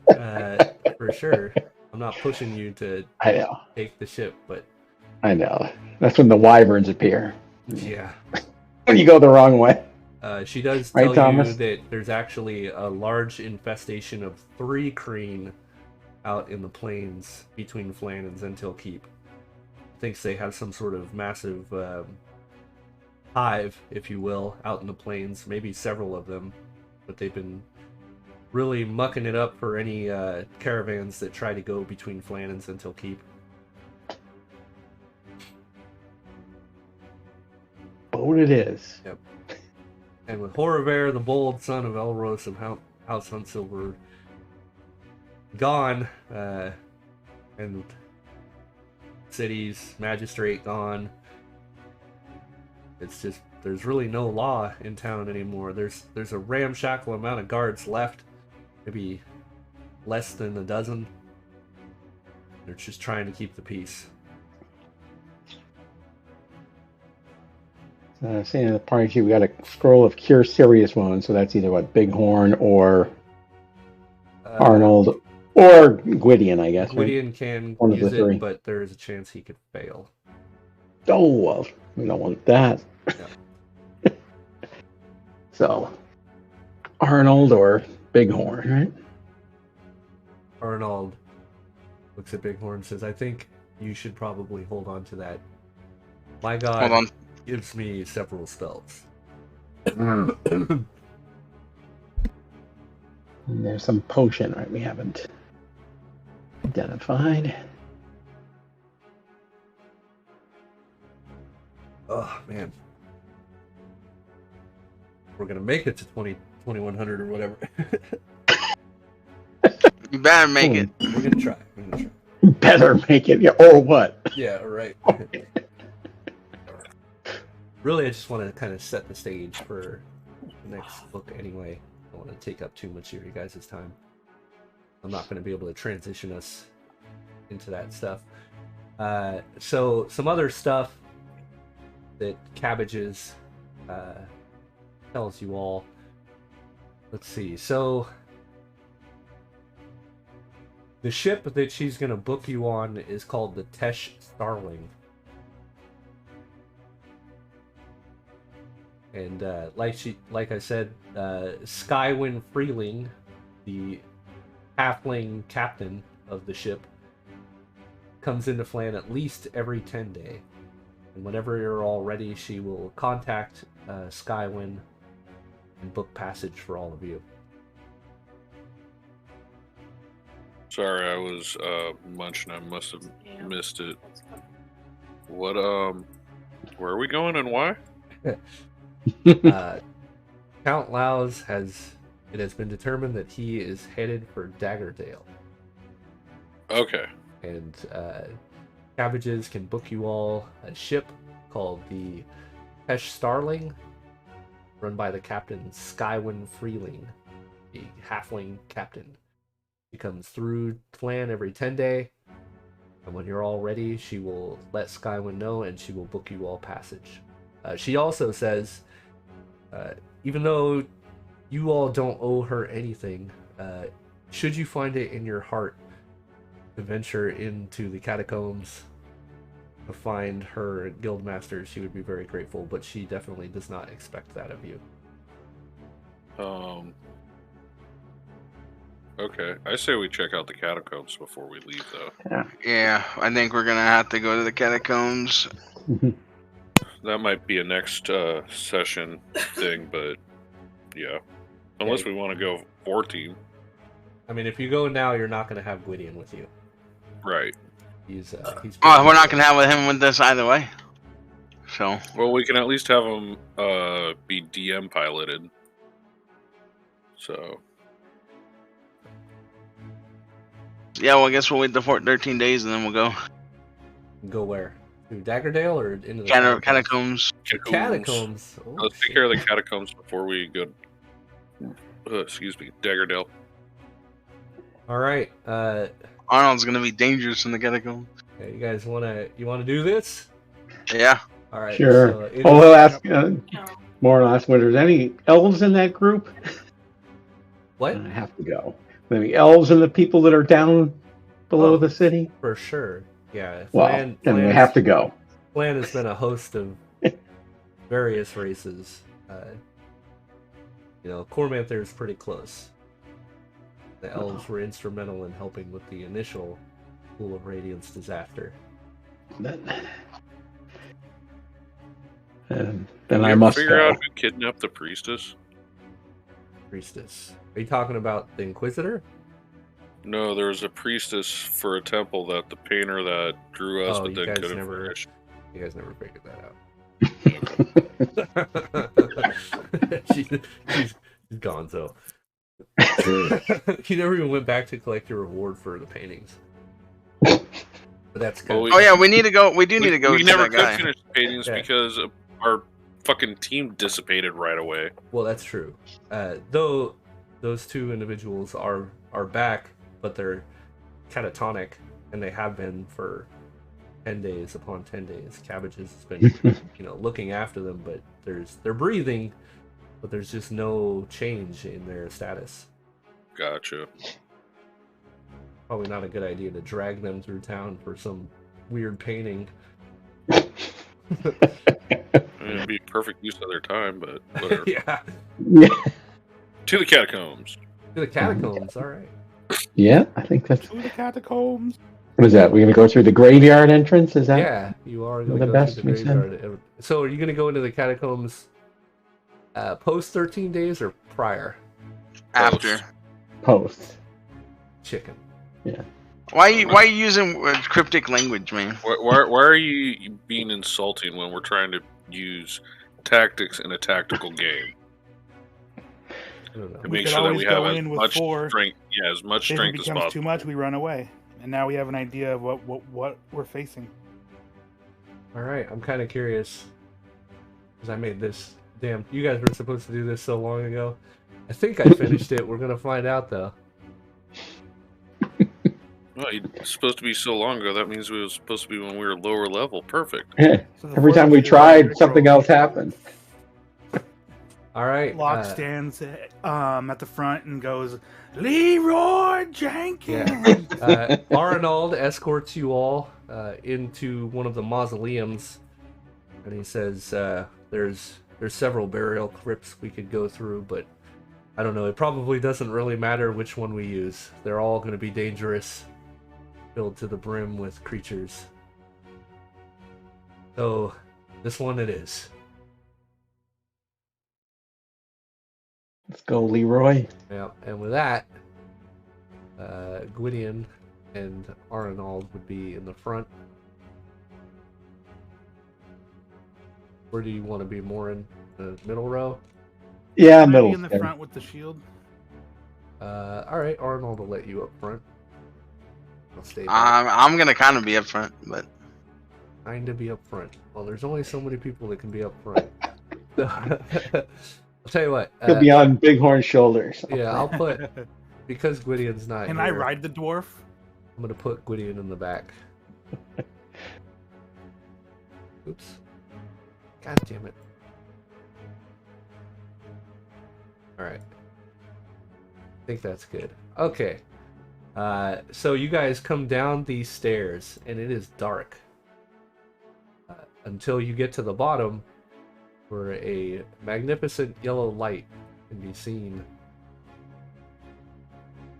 Speaker 1: for sure. I'm not pushing you to take the ship, but...
Speaker 3: I know. That's when the wyverns appear.
Speaker 1: Yeah.
Speaker 3: When you go the wrong way.
Speaker 1: She does tell you that there's actually a large infestation of 3 Kreen out in the plains between Flan and Zentil Keep. Thinks they have some sort of massive hive, if you will, out in the plains. Maybe several of them, but they've been really mucking it up for any caravans that try to go between Flan and Zentil Keep.
Speaker 3: Bold it is.
Speaker 1: Yep. And with Horror the bold son of Elros and House Huntsilver gone, and city's magistrate gone, it's just, there's really no law in town anymore. There's a ramshackle amount of guards left, maybe less than a dozen. They're just trying to keep the peace.
Speaker 3: Saying in the party sheet, we got a scroll of cure serious wounds, so that's either Bighorn or Arnold or Gwydion, I guess.
Speaker 1: Gwydion
Speaker 3: right?
Speaker 1: can
Speaker 3: One
Speaker 1: use
Speaker 3: of the 3.
Speaker 1: but there is a chance he could fail.
Speaker 3: Oh, well, we don't want that.
Speaker 1: Yeah.
Speaker 3: So, Arnold or Bighorn, right?
Speaker 1: Arnold looks at Bighorn and says, I think you should probably hold on to that. My god gives me several spells.
Speaker 3: And there's some potion, right? We haven't identified.
Speaker 1: Oh, man. we're gonna make it to 2100 or whatever.
Speaker 2: You better make it.
Speaker 1: We're gonna try.
Speaker 3: Better make it, or what?
Speaker 1: Yeah, right. Really, I just want to kind of set the stage for the next book anyway. I don't want to take up too much of your guys' time. I'm not going to be able to transition us into that stuff. So some other stuff that Cabbages tells you all. Let's see. So the ship that she's going to book you on is called the Tesh Starling. And like I said, Skywind Freeling, the halfling captain of the ship, comes into Flan at least every 10 days. And whenever you're all ready, she will contact Skywind and book passage for all of you.
Speaker 5: Sorry, I was munching. I must have missed it. What? Where are we going and why?
Speaker 1: Count Laus has been determined that he is headed for Daggerdale.
Speaker 5: Okay.
Speaker 1: And Cabbages can book you all a ship called the Tesh Starling, run by the captain Skywind Freeling, the halfling captain. She comes through Flan every 10 days, and when you're all ready, she will let Skywind know, and she will book you all passage. She also says, even though you all don't owe her anything, should you find it in your heart to venture into the catacombs to find her guildmaster, she would be very grateful, but she definitely does not expect that of you.
Speaker 5: Okay. I say we check out the catacombs before we leave, though.
Speaker 2: Yeah, I think we're gonna have to go to the catacombs.
Speaker 5: That might be a next session thing, but yeah. Unless we want to go 4 team.
Speaker 1: I mean, if you go now, you're not going to have Gwydion with you.
Speaker 5: Right.
Speaker 1: He's
Speaker 2: Oh, we're not gonna have him with us either way. So.
Speaker 5: Well, we can at least have him be DM piloted. So.
Speaker 2: Yeah, well, I guess we'll wait the 13 days and then we'll go.
Speaker 1: Go where? To Daggerdale or into the
Speaker 2: catacombs?
Speaker 1: Catacombs. Oh,
Speaker 5: Let's take care of the catacombs before we go. Excuse me, Daggerdale.
Speaker 1: All right.
Speaker 2: Arnold's gonna be dangerous in the catacombs.
Speaker 1: Okay, you guys wanna do this?
Speaker 2: Yeah.
Speaker 1: All right.
Speaker 3: Sure.
Speaker 1: So
Speaker 3: We'll ask more or less whether there's any elves in that group.
Speaker 1: What?
Speaker 3: I have to go. Maybe elves and the people that are down below the city.
Speaker 1: For sure. Yeah.
Speaker 3: Well, then we have to go.
Speaker 1: Flan has been a host of various races. Cormanther is pretty close. The elves were instrumental in helping with the initial Pool of Radiance disaster.
Speaker 3: Then
Speaker 5: Can
Speaker 3: I
Speaker 5: you
Speaker 3: must
Speaker 5: figure
Speaker 3: go.
Speaker 5: out who kidnapped the priestess?
Speaker 1: Priestess. Are you talking about the Inquisitor?
Speaker 5: No, there was a priestess for a temple that the painter that drew us, but then couldn't finish.
Speaker 1: You guys never figured that out. she's gone, so. You never even went back to collect your reward for the paintings. But that's kind
Speaker 2: Oh yeah, we need to go. We do need to go.
Speaker 5: We
Speaker 2: to
Speaker 5: never
Speaker 2: that
Speaker 5: could
Speaker 2: guy.
Speaker 5: finish the paintings because our fucking team dissipated right away.
Speaker 1: Well, that's true. Though those two individuals are back, but they're catatonic, and they have been for 10 days upon 10 days. Cabbages has been, looking after them, but they're breathing, but there's just no change in their status.
Speaker 5: Gotcha.
Speaker 1: Probably not a good idea to drag them through town for some weird painting.
Speaker 5: I mean, it'd be perfect use of their time, but whatever.
Speaker 1: Yeah.
Speaker 5: To the catacombs.
Speaker 1: To the catacombs, all right.
Speaker 3: Yeah, I think that's.
Speaker 4: To the catacombs.
Speaker 3: What is that? We're gonna go through the graveyard entrance? Is that?
Speaker 1: Yeah, you are going
Speaker 3: the
Speaker 1: to go
Speaker 3: best
Speaker 1: to the
Speaker 3: we said?
Speaker 1: graveyard. So are you going to go into the catacombs post 13 days or prior?
Speaker 2: After.
Speaker 3: Post.
Speaker 1: Chicken.
Speaker 3: Yeah.
Speaker 2: Why are you using cryptic language, man?
Speaker 5: Why are you being insulting when we're trying to use tactics in a tactical game?
Speaker 1: I don't know.
Speaker 5: To
Speaker 4: We
Speaker 5: make
Speaker 4: could
Speaker 5: sure that
Speaker 4: always
Speaker 5: we
Speaker 4: go
Speaker 5: have as
Speaker 4: in with
Speaker 5: much
Speaker 4: 4.
Speaker 5: strength. Yeah, as much
Speaker 4: If it
Speaker 5: strength as
Speaker 4: becomes too
Speaker 5: possible.
Speaker 4: much, we run away. And now we have an idea of what we're facing.
Speaker 1: All right, I'm kind of curious because I made this. Damn, you guys were supposed to do this so long ago. I think I finished it. We're gonna find out though.
Speaker 5: Well, it's supposed to be so long ago. That means we were supposed to be when we were lower level. Perfect.
Speaker 4: So the
Speaker 3: Every
Speaker 4: four
Speaker 3: time
Speaker 4: of
Speaker 3: we
Speaker 4: us do our
Speaker 3: tried, something
Speaker 4: ritual.
Speaker 3: else happened.
Speaker 1: All right.
Speaker 4: Locke stands at the front and goes, Leroy Jenkins!
Speaker 1: Yeah. Arnold escorts you all into one of the mausoleums, and he says, "There's several burial crypts we could go through, but I don't know. It probably doesn't really matter which one we use. They're all going to be dangerous, filled to the brim with creatures. So, this one it is."
Speaker 3: Let's go, Leroy.
Speaker 1: Yeah, and with that, Gwydion and Arnold would be in the front. Where do you want to be? More in the middle row?
Speaker 3: Yeah,
Speaker 4: Can I
Speaker 3: middle.
Speaker 4: be in the front with the shield?
Speaker 1: All right, Arnold will let you up front. I'll stay back.
Speaker 2: I'm gonna kind of be up front, but
Speaker 1: Kind to be up front. Well, there's only so many people that can be up front. I'll tell you what.
Speaker 3: He'll be on Bighorn's shoulders.
Speaker 1: Yeah, I'll put, because Gwydion's not
Speaker 4: Can
Speaker 1: here,
Speaker 4: I ride the dwarf?
Speaker 1: I'm gonna put Gwydion in the back. Oops. God damn it. Alright. I think that's good. Okay. So you guys come down these stairs, and it is dark. Until you get to the bottom, where a magnificent yellow light can be seen.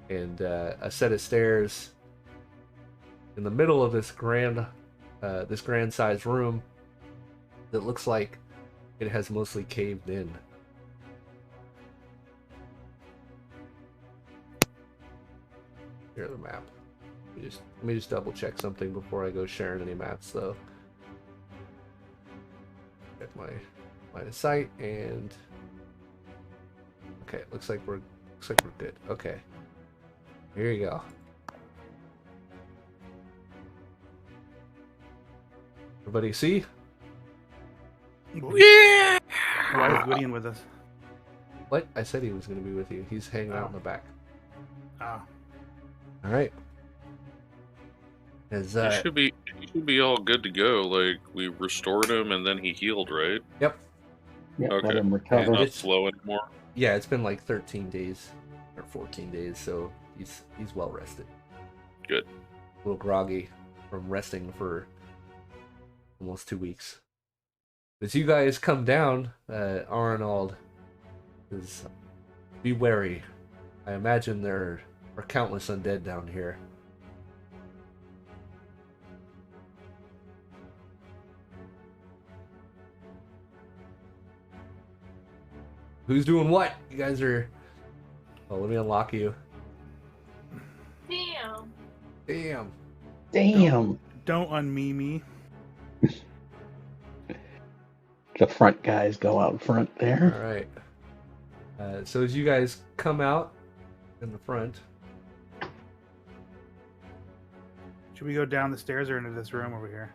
Speaker 1: And a set of stairs in the middle of this grand sized room that looks like it has mostly caved in. Here's the map. Let me just double check something before I go sharing any maps though. Get my line of sight, and okay, looks like we're good. Okay. Here you go. Everybody see?
Speaker 4: Yeah! Why is Gwydion with us?
Speaker 1: What? I said he was going to be with you. He's hanging out in the back.
Speaker 4: Ah.
Speaker 1: All right. As
Speaker 5: He should be all good to go. Like, we restored him and then he healed, right?
Speaker 1: Yep.
Speaker 3: Yeah,
Speaker 5: Okay.
Speaker 3: let him
Speaker 5: He's
Speaker 3: recover.
Speaker 5: not
Speaker 1: It's-
Speaker 5: slow anymore.
Speaker 1: Yeah, it's been like 13 days or 14 days, so he's well rested.
Speaker 5: Good.
Speaker 1: A little groggy from resting for almost 2 weeks. As you guys come down, Arnold is, be wary. I imagine there are countless undead down here. Who's doing what? You guys are... Oh, let me unlock you.
Speaker 6: Damn.
Speaker 1: Damn.
Speaker 3: Damn.
Speaker 4: Don't unme me.
Speaker 3: The front guys go out front there.
Speaker 1: All right. So as you guys come out in the front,
Speaker 4: Should we go down the stairs or into this room over here?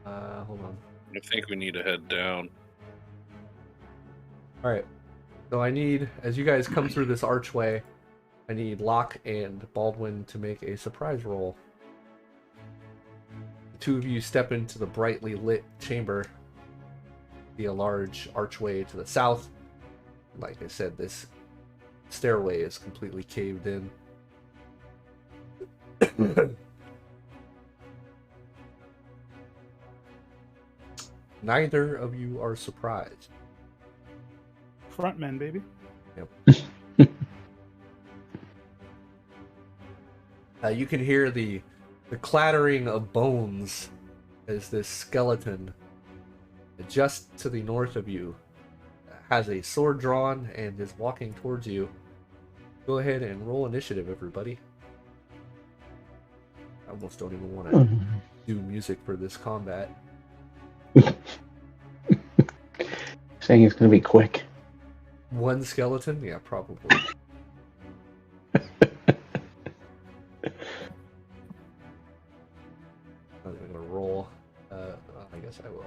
Speaker 1: hold on.
Speaker 5: I think we need to head down.
Speaker 1: All right. So I need, as you guys come through this archway, I need Locke and Baldwin to make a surprise roll. The two of you step into the brightly lit chamber. See a large archway to the south. Like I said, this stairway is completely caved in. Neither of you are surprised.
Speaker 4: Front men, baby.
Speaker 1: You can hear the clattering of bones as this skeleton just to the north of you has a sword drawn and is walking towards you. Go ahead and roll initiative, everybody. I almost don't even want to do music for this combat.
Speaker 3: Saying it's going to be quick.
Speaker 1: One skeleton? Yeah, probably. I'm going to roll. I guess I will.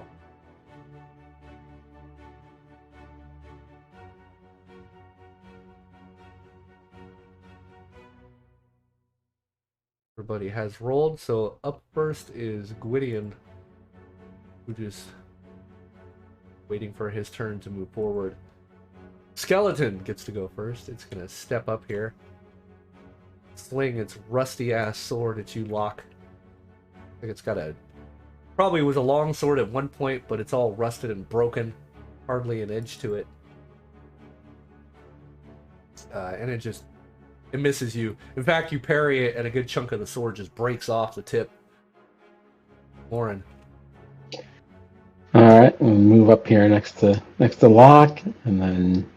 Speaker 1: Everybody has rolled, so up first is Gwydion, who just waiting for his turn to move forward. Skeleton gets to go first. It's gonna step up here, sling its rusty ass sword at you, Locke. I think it's got probably was a long sword at one point, but it's all rusted and broken, hardly an edge to it, and it misses you. In fact, you parry it, and a good chunk of the sword just breaks off the tip. Lauren.
Speaker 3: All right, we'll move up here next to Locke, and then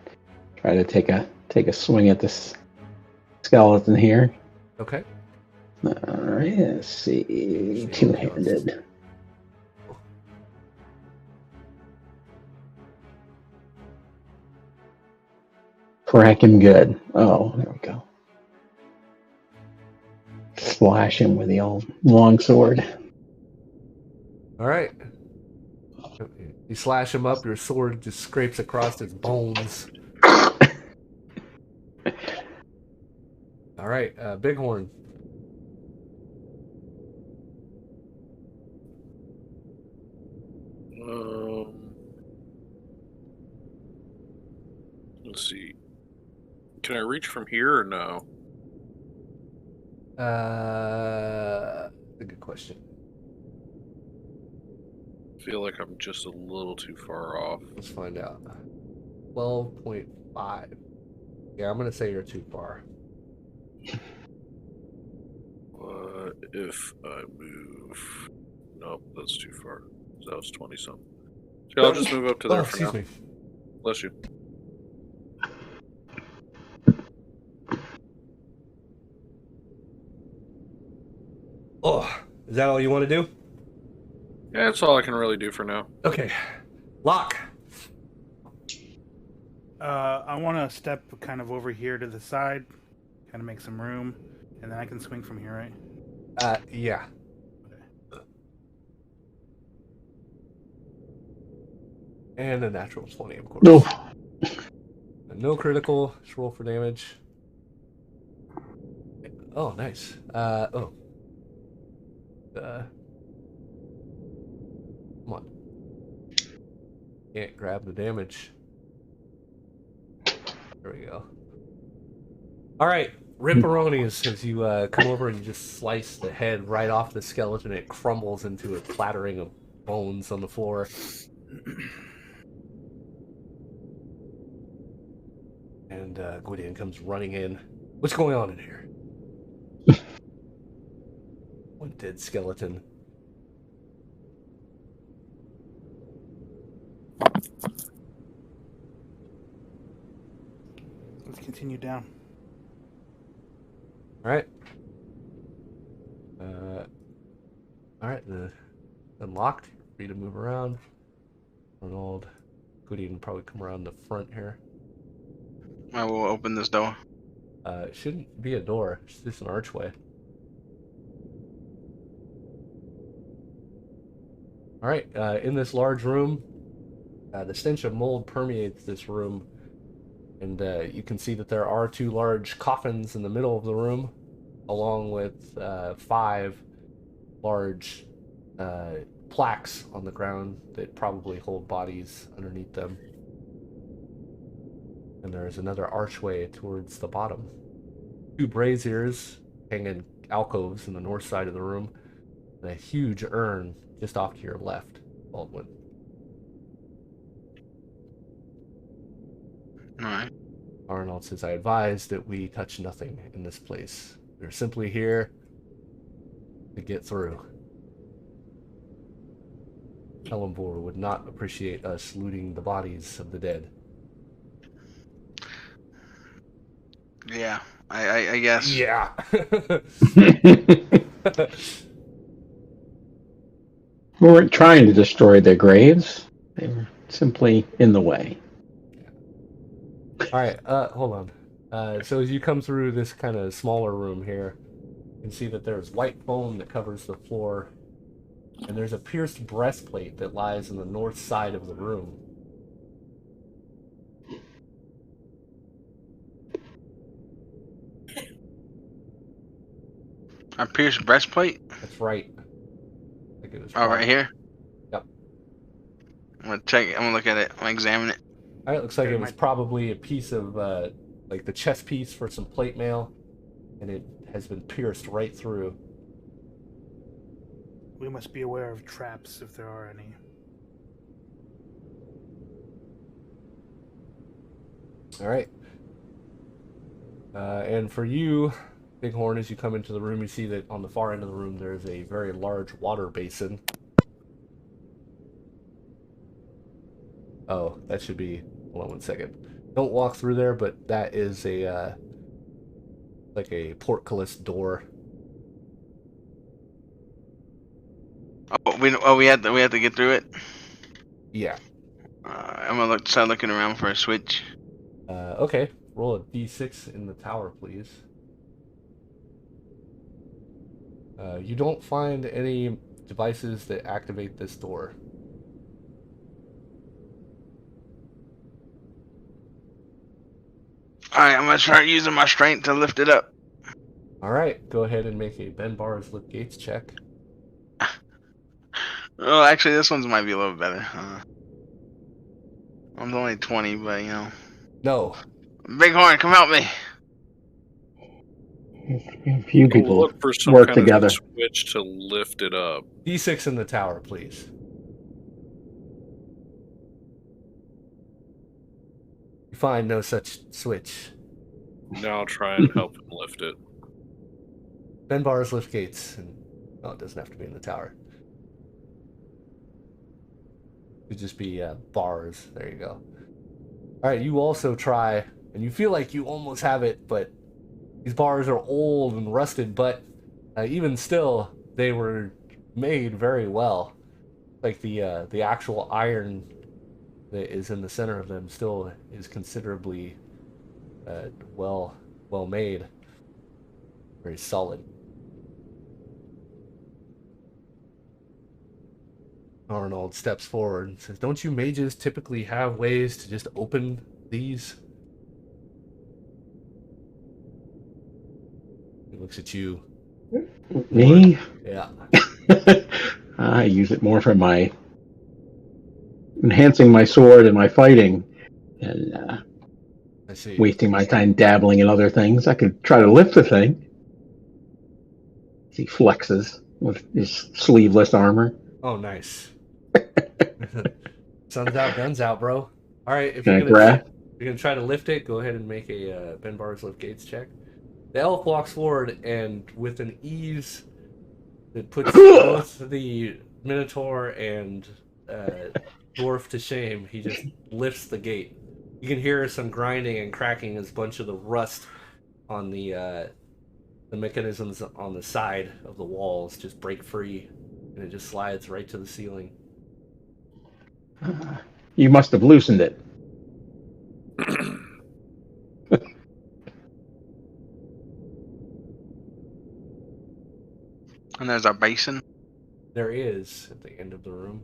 Speaker 3: try to take a swing at this skeleton here.
Speaker 1: Okay.
Speaker 3: All right, let's see. Two-handed. Crack him good. Oh, there we go. Slash him with the old long sword.
Speaker 1: All right. You slash him up, your sword just scrapes across his bones. All right, Bighorn.
Speaker 5: Let's see. Can I reach from here or no?
Speaker 1: That's a good question.
Speaker 5: I feel like I'm just a little too far off.
Speaker 1: Let's find out. 12.5. Yeah, I'm going to say you're too far.
Speaker 5: What if I move? Nope, that's too far. That was 20-something. So I'll just move up to there for now.
Speaker 1: Excuse me.
Speaker 5: Bless you.
Speaker 1: Oh, is that all you want to do?
Speaker 5: Yeah, that's all I can really do for now.
Speaker 1: Okay. Locke.
Speaker 4: I want to step kind of over here to the side, kind of make some room, and then I can swing from here, right?
Speaker 1: Yeah. And a natural 20, of course.
Speaker 3: No.
Speaker 1: No critical. Just roll for damage. Oh, nice. Come on. Can't grab the damage. There we go. All right, Ripperonis, as you come over and you just slice the head right off the skeleton, it crumbles into a clattering of bones on the floor. And Gwydion comes running in. What's going on in here? One dead skeleton.
Speaker 4: Let's continue down.
Speaker 1: All right. All right. Unlocked. Free to move around. Arnold. Gwydion probably come around the front here.
Speaker 2: I will open this door.
Speaker 1: It shouldn't be a door. It's just an archway. All right. In this large room, the stench of mold permeates this room, and you can see that there are 2 large coffins in the middle of the room, along with 5 large plaques on the ground that probably hold bodies underneath them. And there's another archway towards the bottom. 2 braziers hang in alcoves in the north side of the room, and a huge urn just off to your left, Baldwin.
Speaker 2: Alright.
Speaker 1: Arnold says, I advise that we touch nothing in this place. We're simply here to get through. Hellenbor would not appreciate us looting the bodies of the dead.
Speaker 2: Yeah, I guess.
Speaker 1: Yeah.
Speaker 3: We weren't trying to destroy their graves. They were simply in the way.
Speaker 1: All right, hold on. So as you come through this kind of smaller room here, you can see that there's white foam that covers the floor, and there's a pierced breastplate that lies in the north side of the room.
Speaker 2: A pierced breastplate?
Speaker 1: That's right. I think it was
Speaker 2: Oh, right here?
Speaker 1: Yep.
Speaker 2: I'm gonna check it. I'm gonna look at it. I'm gonna examine it.
Speaker 1: All right, looks like it was probably a piece of, like the chest piece for some plate mail, and it has been pierced right through.
Speaker 4: We must be aware of traps if there are any.
Speaker 1: All right. And for you, Bighorn, as you come into the room, you see that on the far end of the room there's a very large water basin. Oh, that should be... Hold on one second. Don't walk through there, but that is a, like a portcullis door.
Speaker 2: We had to get through it.
Speaker 1: Yeah.
Speaker 2: I'm gonna start looking around for a switch.
Speaker 1: Okay. Roll a d6 in the tower, please. You don't find any devices that activate this door.
Speaker 2: Alright, I'm gonna start using my strength to lift it up.
Speaker 1: Alright, go ahead and make a Ben Bar's Lift Gates check.
Speaker 2: Oh, actually, this one's might be a little better. I'm only 20, but you know.
Speaker 1: No.
Speaker 2: Bighorn, come help me.
Speaker 3: A few
Speaker 5: Go
Speaker 3: people
Speaker 5: look for some
Speaker 3: work
Speaker 5: kind
Speaker 3: together.
Speaker 5: of switch to lift it up.
Speaker 1: D6 in the tower, please. You find no such switch.
Speaker 5: Now try and help him lift it.
Speaker 1: Ben Bar's Lift Gates, and oh, it doesn't have to be in the tower. It could just be bars. There you go. All right, you also try, and you feel like you almost have it, but these bars are old and rusted, but even still, they were made very well. Like the actual iron that is in the center of them still is considerably well made. Very solid. Arnold steps forward and says, "Don't you mages typically have ways to just open these?" He looks at you.
Speaker 3: Me?
Speaker 1: Yeah.
Speaker 3: I use it more for my enhancing my sword and my fighting, and
Speaker 1: I see.
Speaker 3: wasting my time dabbling in other things. I could try to lift the thing. He flexes with his sleeveless armor.
Speaker 1: Oh, nice. Sun's out, guns out, bro. All right, if
Speaker 3: Can
Speaker 1: you're
Speaker 3: I grab?
Speaker 1: gonna try to lift it, go ahead and make a Ben Bar's Lift Gates check. The elf walks forward, and with an ease that puts both the Minotaur and dwarf to shame, he just lifts the gate. You can hear some grinding and cracking as a bunch of the rust on the mechanisms on the side of the walls just break free, and it just slides right to the ceiling.
Speaker 3: You must have loosened it.
Speaker 2: And there's our basin.
Speaker 1: There is, at the end of the room,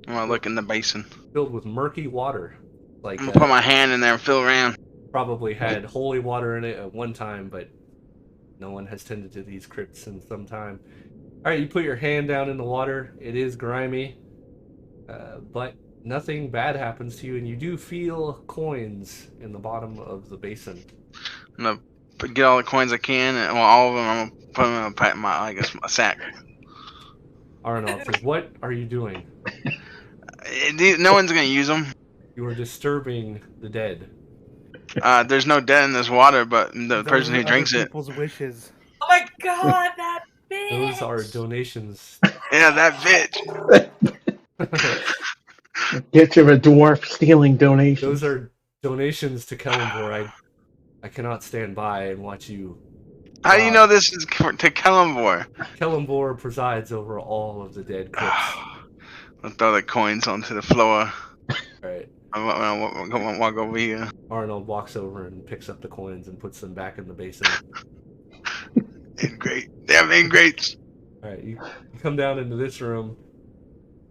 Speaker 2: I'm gonna look in the basin.
Speaker 1: filled with murky water. Like
Speaker 2: I'm gonna put my hand in there and feel around.
Speaker 1: probably had holy water in it at one time, but no one has tended to these crypts in some time. All right, you put your hand down in the water. It is grimy, but nothing bad happens to you, and you do feel coins in the bottom of the basin.
Speaker 2: I'm gonna get all the coins I can, and well, all of them. I'm gonna put them in my sack.
Speaker 1: Arnold says, "What are you doing?
Speaker 2: No one's gonna use them.
Speaker 1: You are disturbing the dead."
Speaker 2: There's no dead in this water, but the person who
Speaker 4: Those are
Speaker 2: drinks
Speaker 4: other
Speaker 2: it.
Speaker 4: people's wishes.
Speaker 6: Oh my god, that bitch!
Speaker 1: Those are donations.
Speaker 2: Yeah, that bitch.
Speaker 3: Get you a dwarf stealing donations.
Speaker 1: Those are donations to Kellenbor. I cannot stand by and watch you.
Speaker 2: How do you know this is to Kellenbor?
Speaker 1: Kellenbor presides over all of the dead crypts.
Speaker 2: I'll throw the coins onto the floor.
Speaker 1: All right.
Speaker 2: I walk over here.
Speaker 1: Arnold walks over and picks up the coins and puts them back in the basin.
Speaker 2: It's great. They're being great.
Speaker 1: All right, you come down into this room,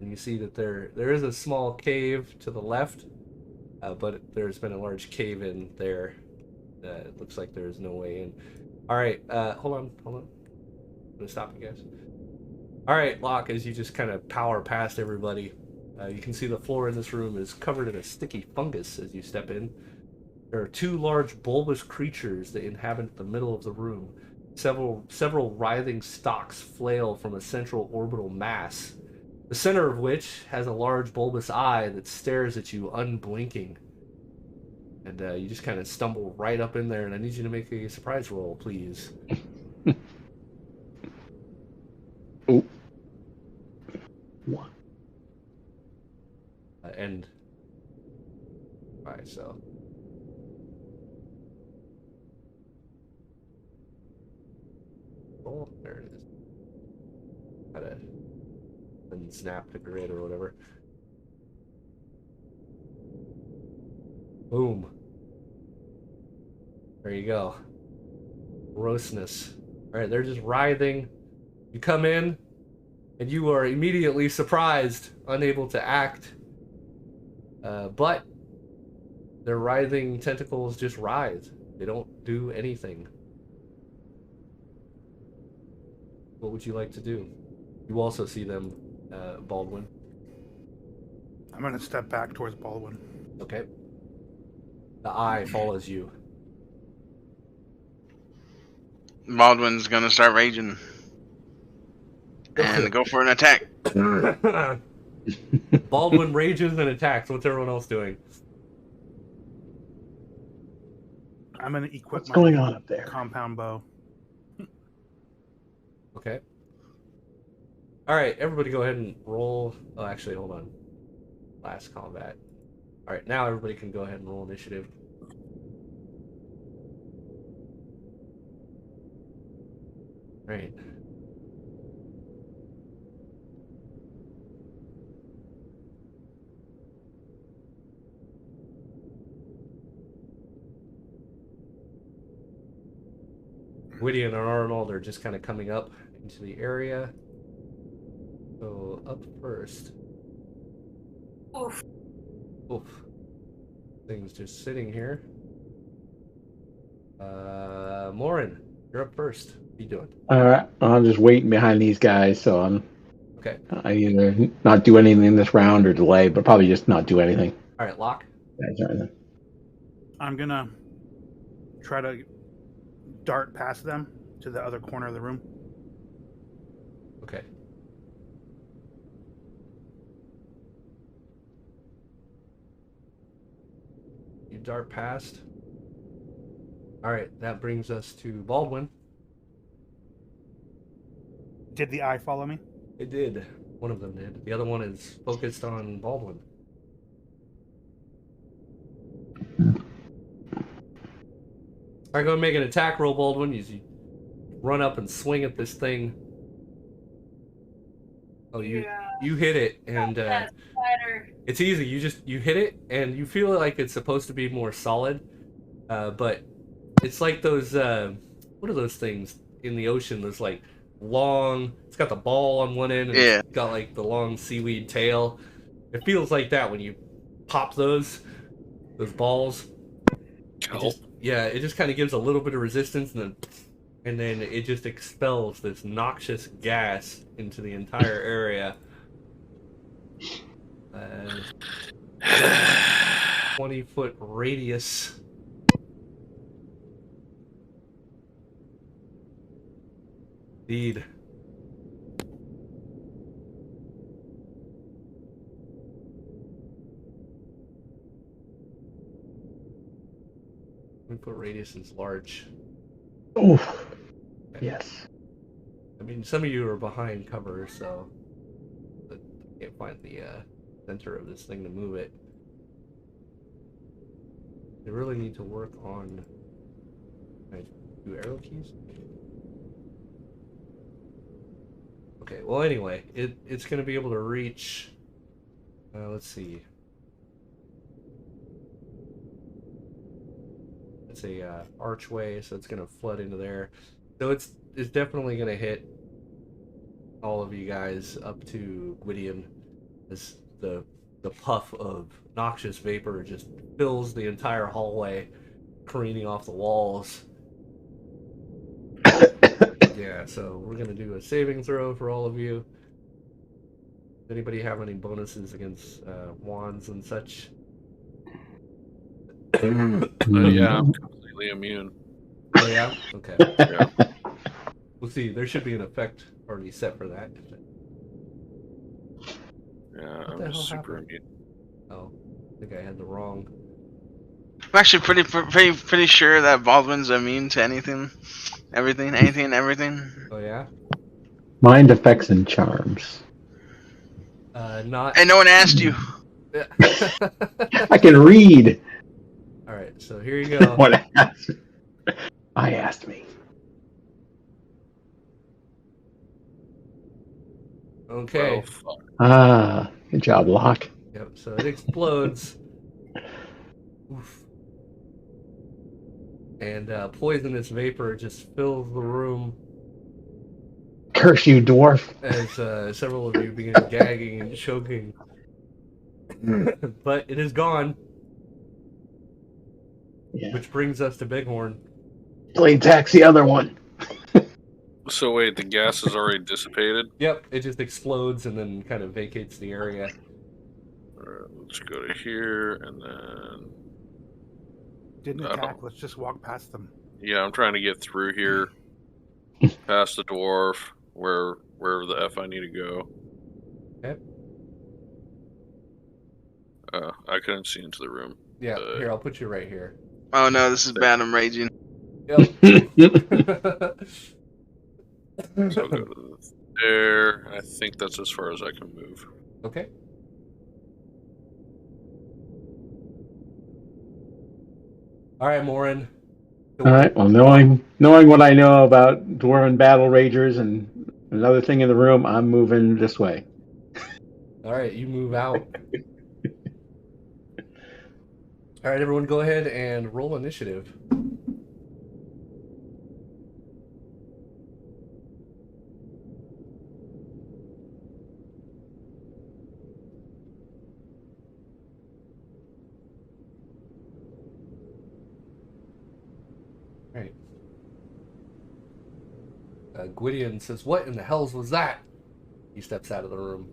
Speaker 1: and you see that there is a small cave to the left, but there's been a large cave in there. It looks like there's no way in. All right, hold on. I'm gonna stop you guys. All right, Locke, as you just kind of power past everybody, you can see the floor in this room is covered in a sticky fungus as you step in. There are two large bulbous creatures that inhabit the middle of the room. Several writhing stalks flail from a central orbital mass, the center of which has a large bulbous eye that stares at you unblinking. And you just kind of stumble right up in there, and I need you to make a surprise roll, please.
Speaker 3: Oh. One.
Speaker 1: And alright, so roll. There it is. Got to unsnap the grid or whatever. Boom. There you go. Grossness. Alright, they're just writhing. You come in, and you are immediately surprised, unable to act. But their writhing tentacles just writhe. They don't do anything. What would you like to do? You also see them, Baldwin.
Speaker 4: I'm gonna step back towards Baldwin.
Speaker 1: Okay. The eye follows you.
Speaker 2: Baldwin's gonna start raging and go for an attack.
Speaker 1: Baldwin rages and attacks. What's everyone else doing?
Speaker 4: I'm gonna equip
Speaker 3: What's
Speaker 4: my
Speaker 3: going on up there?
Speaker 4: compound bow.
Speaker 1: Okay. All right, everybody go ahead and roll. Oh, actually, hold on. Last combat. All right, now everybody can go ahead and roll initiative. Right. Whitty and Arnold are just kind of coming up into the area. So up first.
Speaker 6: Oof.
Speaker 1: Oof. Thing's just sitting here. Morin, you're up first. What are you doing?
Speaker 3: All right, I'm just waiting behind these guys, so
Speaker 1: Okay.
Speaker 3: I either not do anything this round or delay, but probably just not do anything.
Speaker 1: All right, Locke.
Speaker 4: I'm gonna try to dart past them to the other corner of the room.
Speaker 1: Okay. You dart past. All right, that brings us to Baldwin.
Speaker 4: Did the eye follow me?
Speaker 1: It did. One of them did. The other one is focused on Baldwin. All right, go and make an attack roll, Baldwin. You run up and swing at this thing. Oh, you hit it, and it's easy. You hit it, and you feel like it's supposed to be more solid, but it's like those what are those things in the ocean? Those like long. It's got the ball on one end, and It's got like the long seaweed tail. It feels like that when you pop those balls. It just kind of gives a little bit of resistance, and then it just expels this noxious gas into the entire area. 20-foot radius. Indeed. Input radius is large.
Speaker 3: Oh, yes.
Speaker 1: I mean, some of you are behind cover, so I can't find the center of this thing to move it. They really need to work on. Can I do arrow keys? Okay. Well, anyway, it's going to be able to reach. Let's see. It's a archway, so it's gonna flood into there. So it's definitely gonna hit all of you guys up to Gwydion, as the puff of noxious vapor just fills the entire hallway, careening off the walls. Yeah, so we're gonna do a saving throw for all of you. Does anybody have any bonuses against wands and such?
Speaker 5: Yeah, I'm completely immune.
Speaker 1: Oh yeah? Okay.
Speaker 5: Yeah.
Speaker 1: We'll see. There should be an effect already set for that.
Speaker 5: Yeah,
Speaker 1: What the
Speaker 5: I'm
Speaker 1: hell
Speaker 5: super
Speaker 1: happened?
Speaker 5: immune.
Speaker 1: Oh, I think I had the wrong.
Speaker 2: I'm actually pretty sure that Baldwin's immune to anything, everything, anything, and everything.
Speaker 1: Oh yeah?
Speaker 3: Mind effects and charms.
Speaker 1: Not.
Speaker 2: And no one asked you.
Speaker 3: I can read.
Speaker 1: All right, so here you go.
Speaker 3: What I asked me.
Speaker 1: Okay.
Speaker 5: Oh, fuck.
Speaker 3: Ah, good job, Locke.
Speaker 1: Yep. So it explodes. Oof. And poisonous vapor just fills the room
Speaker 3: Curse you, dwarf.
Speaker 1: as several of you begin gagging and choking. But it is gone,
Speaker 3: Yeah.
Speaker 1: which brings us to Bighorn.
Speaker 3: Blade tax the other one.
Speaker 5: So wait, the gas is already dissipated?
Speaker 1: Yep, it just explodes and then kind of vacates the area.
Speaker 5: Alright, let's go to here, and then...
Speaker 4: Didn't
Speaker 5: I
Speaker 4: attack.
Speaker 5: don't-
Speaker 4: Let's just walk past them.
Speaker 5: Yeah, I'm trying to get through here, past the dwarf, wherever the F I need to go.
Speaker 1: Okay.
Speaker 5: I couldn't see into the room.
Speaker 1: Yeah, here, I'll put you right here.
Speaker 2: Oh no, this is bad. I'm raging.
Speaker 1: Yep.
Speaker 5: So I'll go to there. I think that's as far as I can move.
Speaker 1: Okay. All right, Morin.
Speaker 3: All right. Well, knowing what I know about dwarven battle ragers and another thing in the room, I'm moving this way.
Speaker 1: All right, you move out. All right, everyone, go ahead and roll initiative. All right. Gwydion says, "What in the hells was that?" He steps out of the room.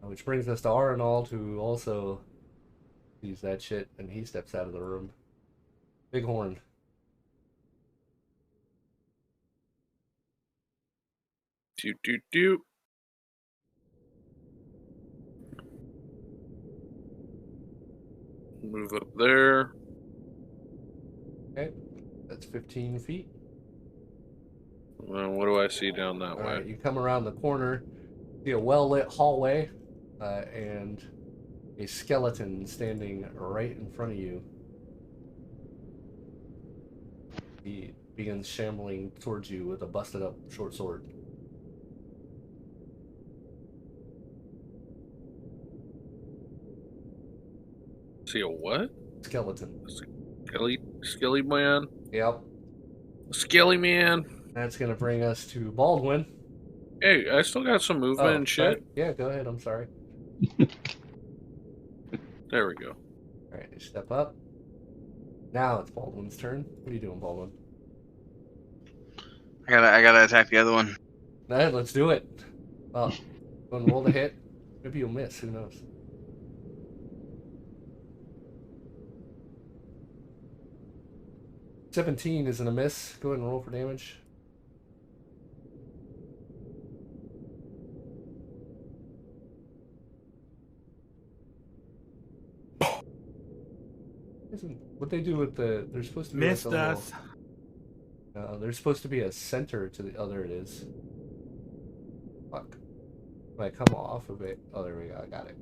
Speaker 1: Which brings us to Arenald, who also sees that shit, and he steps out of the room. Bighorn.
Speaker 5: Doot, doot, doot. Move up there.
Speaker 1: Okay, that's 15 feet.
Speaker 5: What do I see down that
Speaker 1: All
Speaker 5: way?
Speaker 1: right, you come around the corner, see a well-lit hallway, and a skeleton standing right in front of you. He begins shambling towards you with a busted-up short sword.
Speaker 5: See a what?
Speaker 1: Skeleton.
Speaker 5: Skelly man?
Speaker 1: Yep.
Speaker 5: Skelly man?
Speaker 1: That's going to bring us to Baldwin.
Speaker 5: Hey, I still got some movement and shit.
Speaker 1: Sorry. Yeah, go ahead. I'm sorry.
Speaker 5: There we go.
Speaker 1: All right, you step up. Now it's Baldwin's turn. What are you doing, Baldwin?
Speaker 2: I gotta attack the other one.
Speaker 1: All right, let's do it. Well, go and roll the hit. Maybe you'll miss. Who knows? $17 isn't a miss. Go ahead and roll for damage. What they do with the? They're supposed to be
Speaker 4: Missed
Speaker 1: like a
Speaker 4: us.
Speaker 1: there's supposed to be a center to the. Oh, there it is. Fuck. When I come off of it. Oh, there we go. I got it.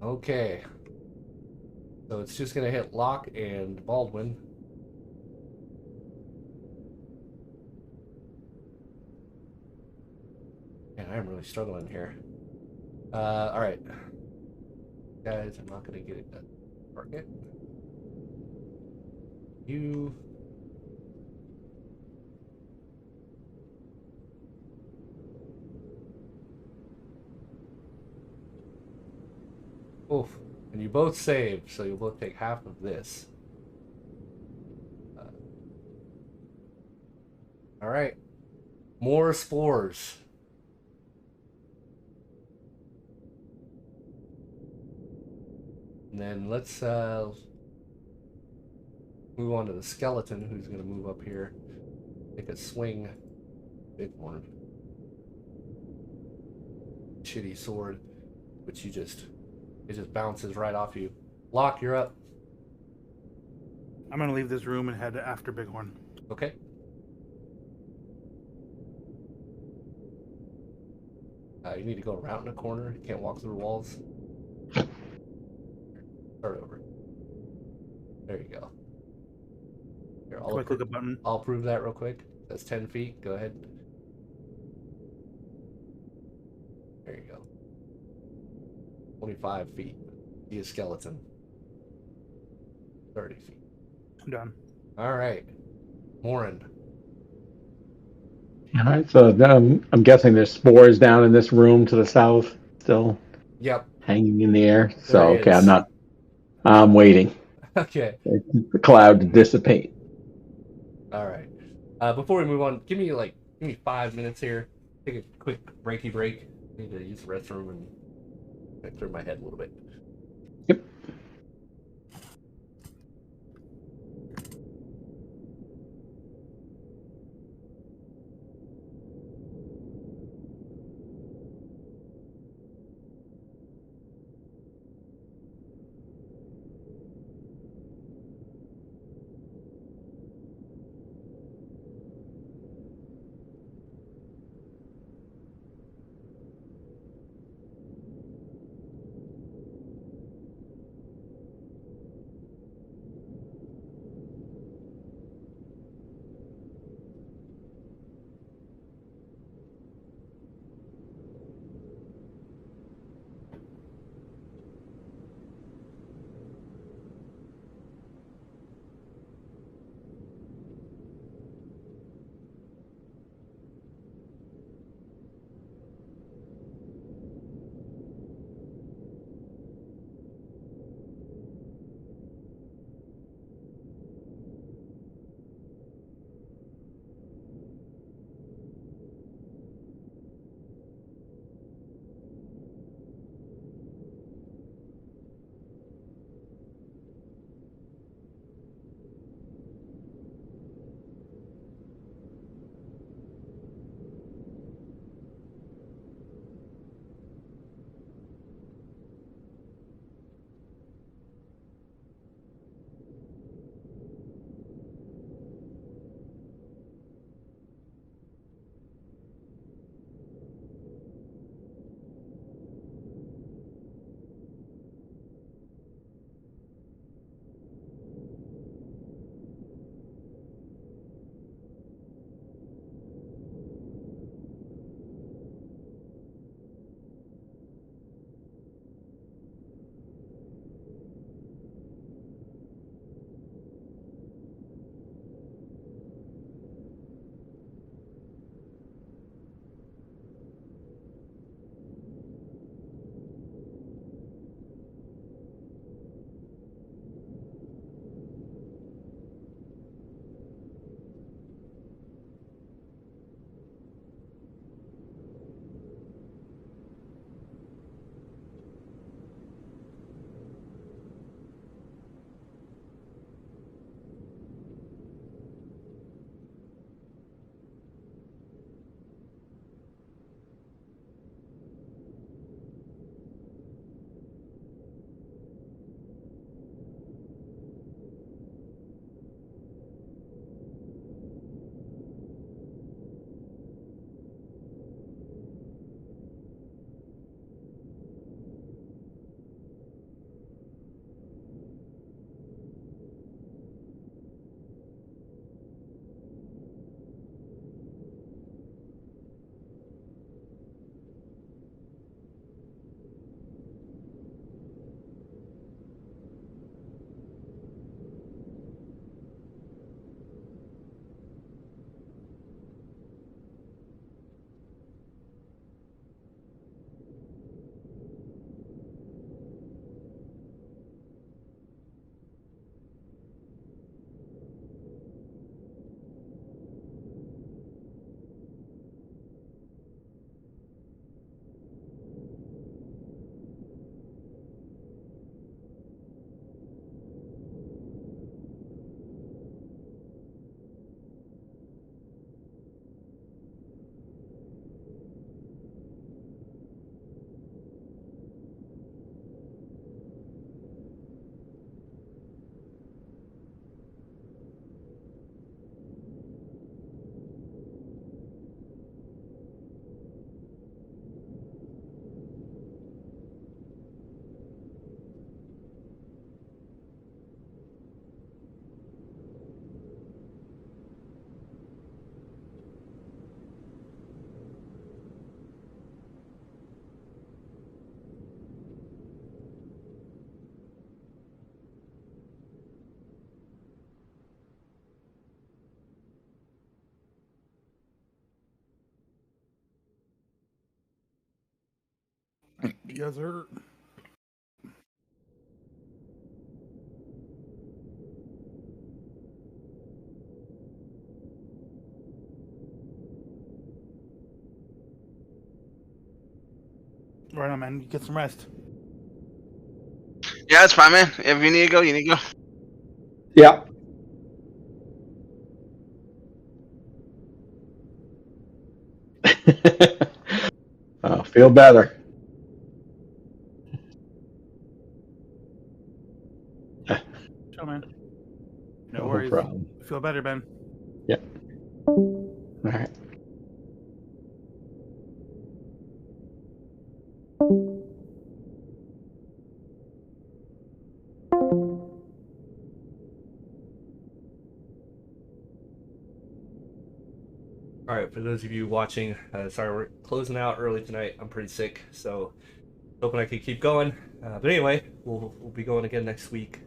Speaker 1: Okay. So it's just gonna hit Locke and Baldwin. And I I'm really struggling here. All right, guys, I'm not gonna get it done. Target. You. Oof. And you both save, so you'll both take half of this. All right. More spores. And then let's move on to the skeleton, who's going to move up here. Take a swing. Big one. Shitty sword, which it just bounces right off you. Locke, you're up.
Speaker 4: I'm gonna leave this room and head after Bighorn.
Speaker 1: Okay. You need to go around the corner. You can't walk through walls. Start over. There you go. Here,
Speaker 4: Do I click a button?
Speaker 1: I'll prove that real quick. That's 10 feet. Go ahead. There you go. 25 feet. Be a skeleton. 30 feet.
Speaker 4: I'm done.
Speaker 1: All right. Morin.
Speaker 3: All right, so I'm guessing there's spores down in this room to the south, still
Speaker 1: Yep.
Speaker 3: hanging in the air. So
Speaker 1: There
Speaker 3: okay,
Speaker 1: is.
Speaker 3: I'm waiting
Speaker 1: Okay.
Speaker 3: for the cloud to dissipate.
Speaker 1: All right. Before we move on, give me 5 minutes here. Take a quick break. I need to use the restroom and clear my head a little bit.
Speaker 3: Yep.
Speaker 4: Yes, sir. Right on, man. Get some rest.
Speaker 2: Yeah, that's fine, man. If you need to go, you need to go.
Speaker 3: Yeah. Oh, feel better.
Speaker 4: Chill, man. No
Speaker 3: No
Speaker 4: worries.
Speaker 3: problem.
Speaker 4: Feel better, Ben.
Speaker 3: All right.
Speaker 1: All right, for those of you watching, sorry we're closing out early tonight. I'm pretty sick, so hoping I could keep going. But anyway, we'll be going again next week.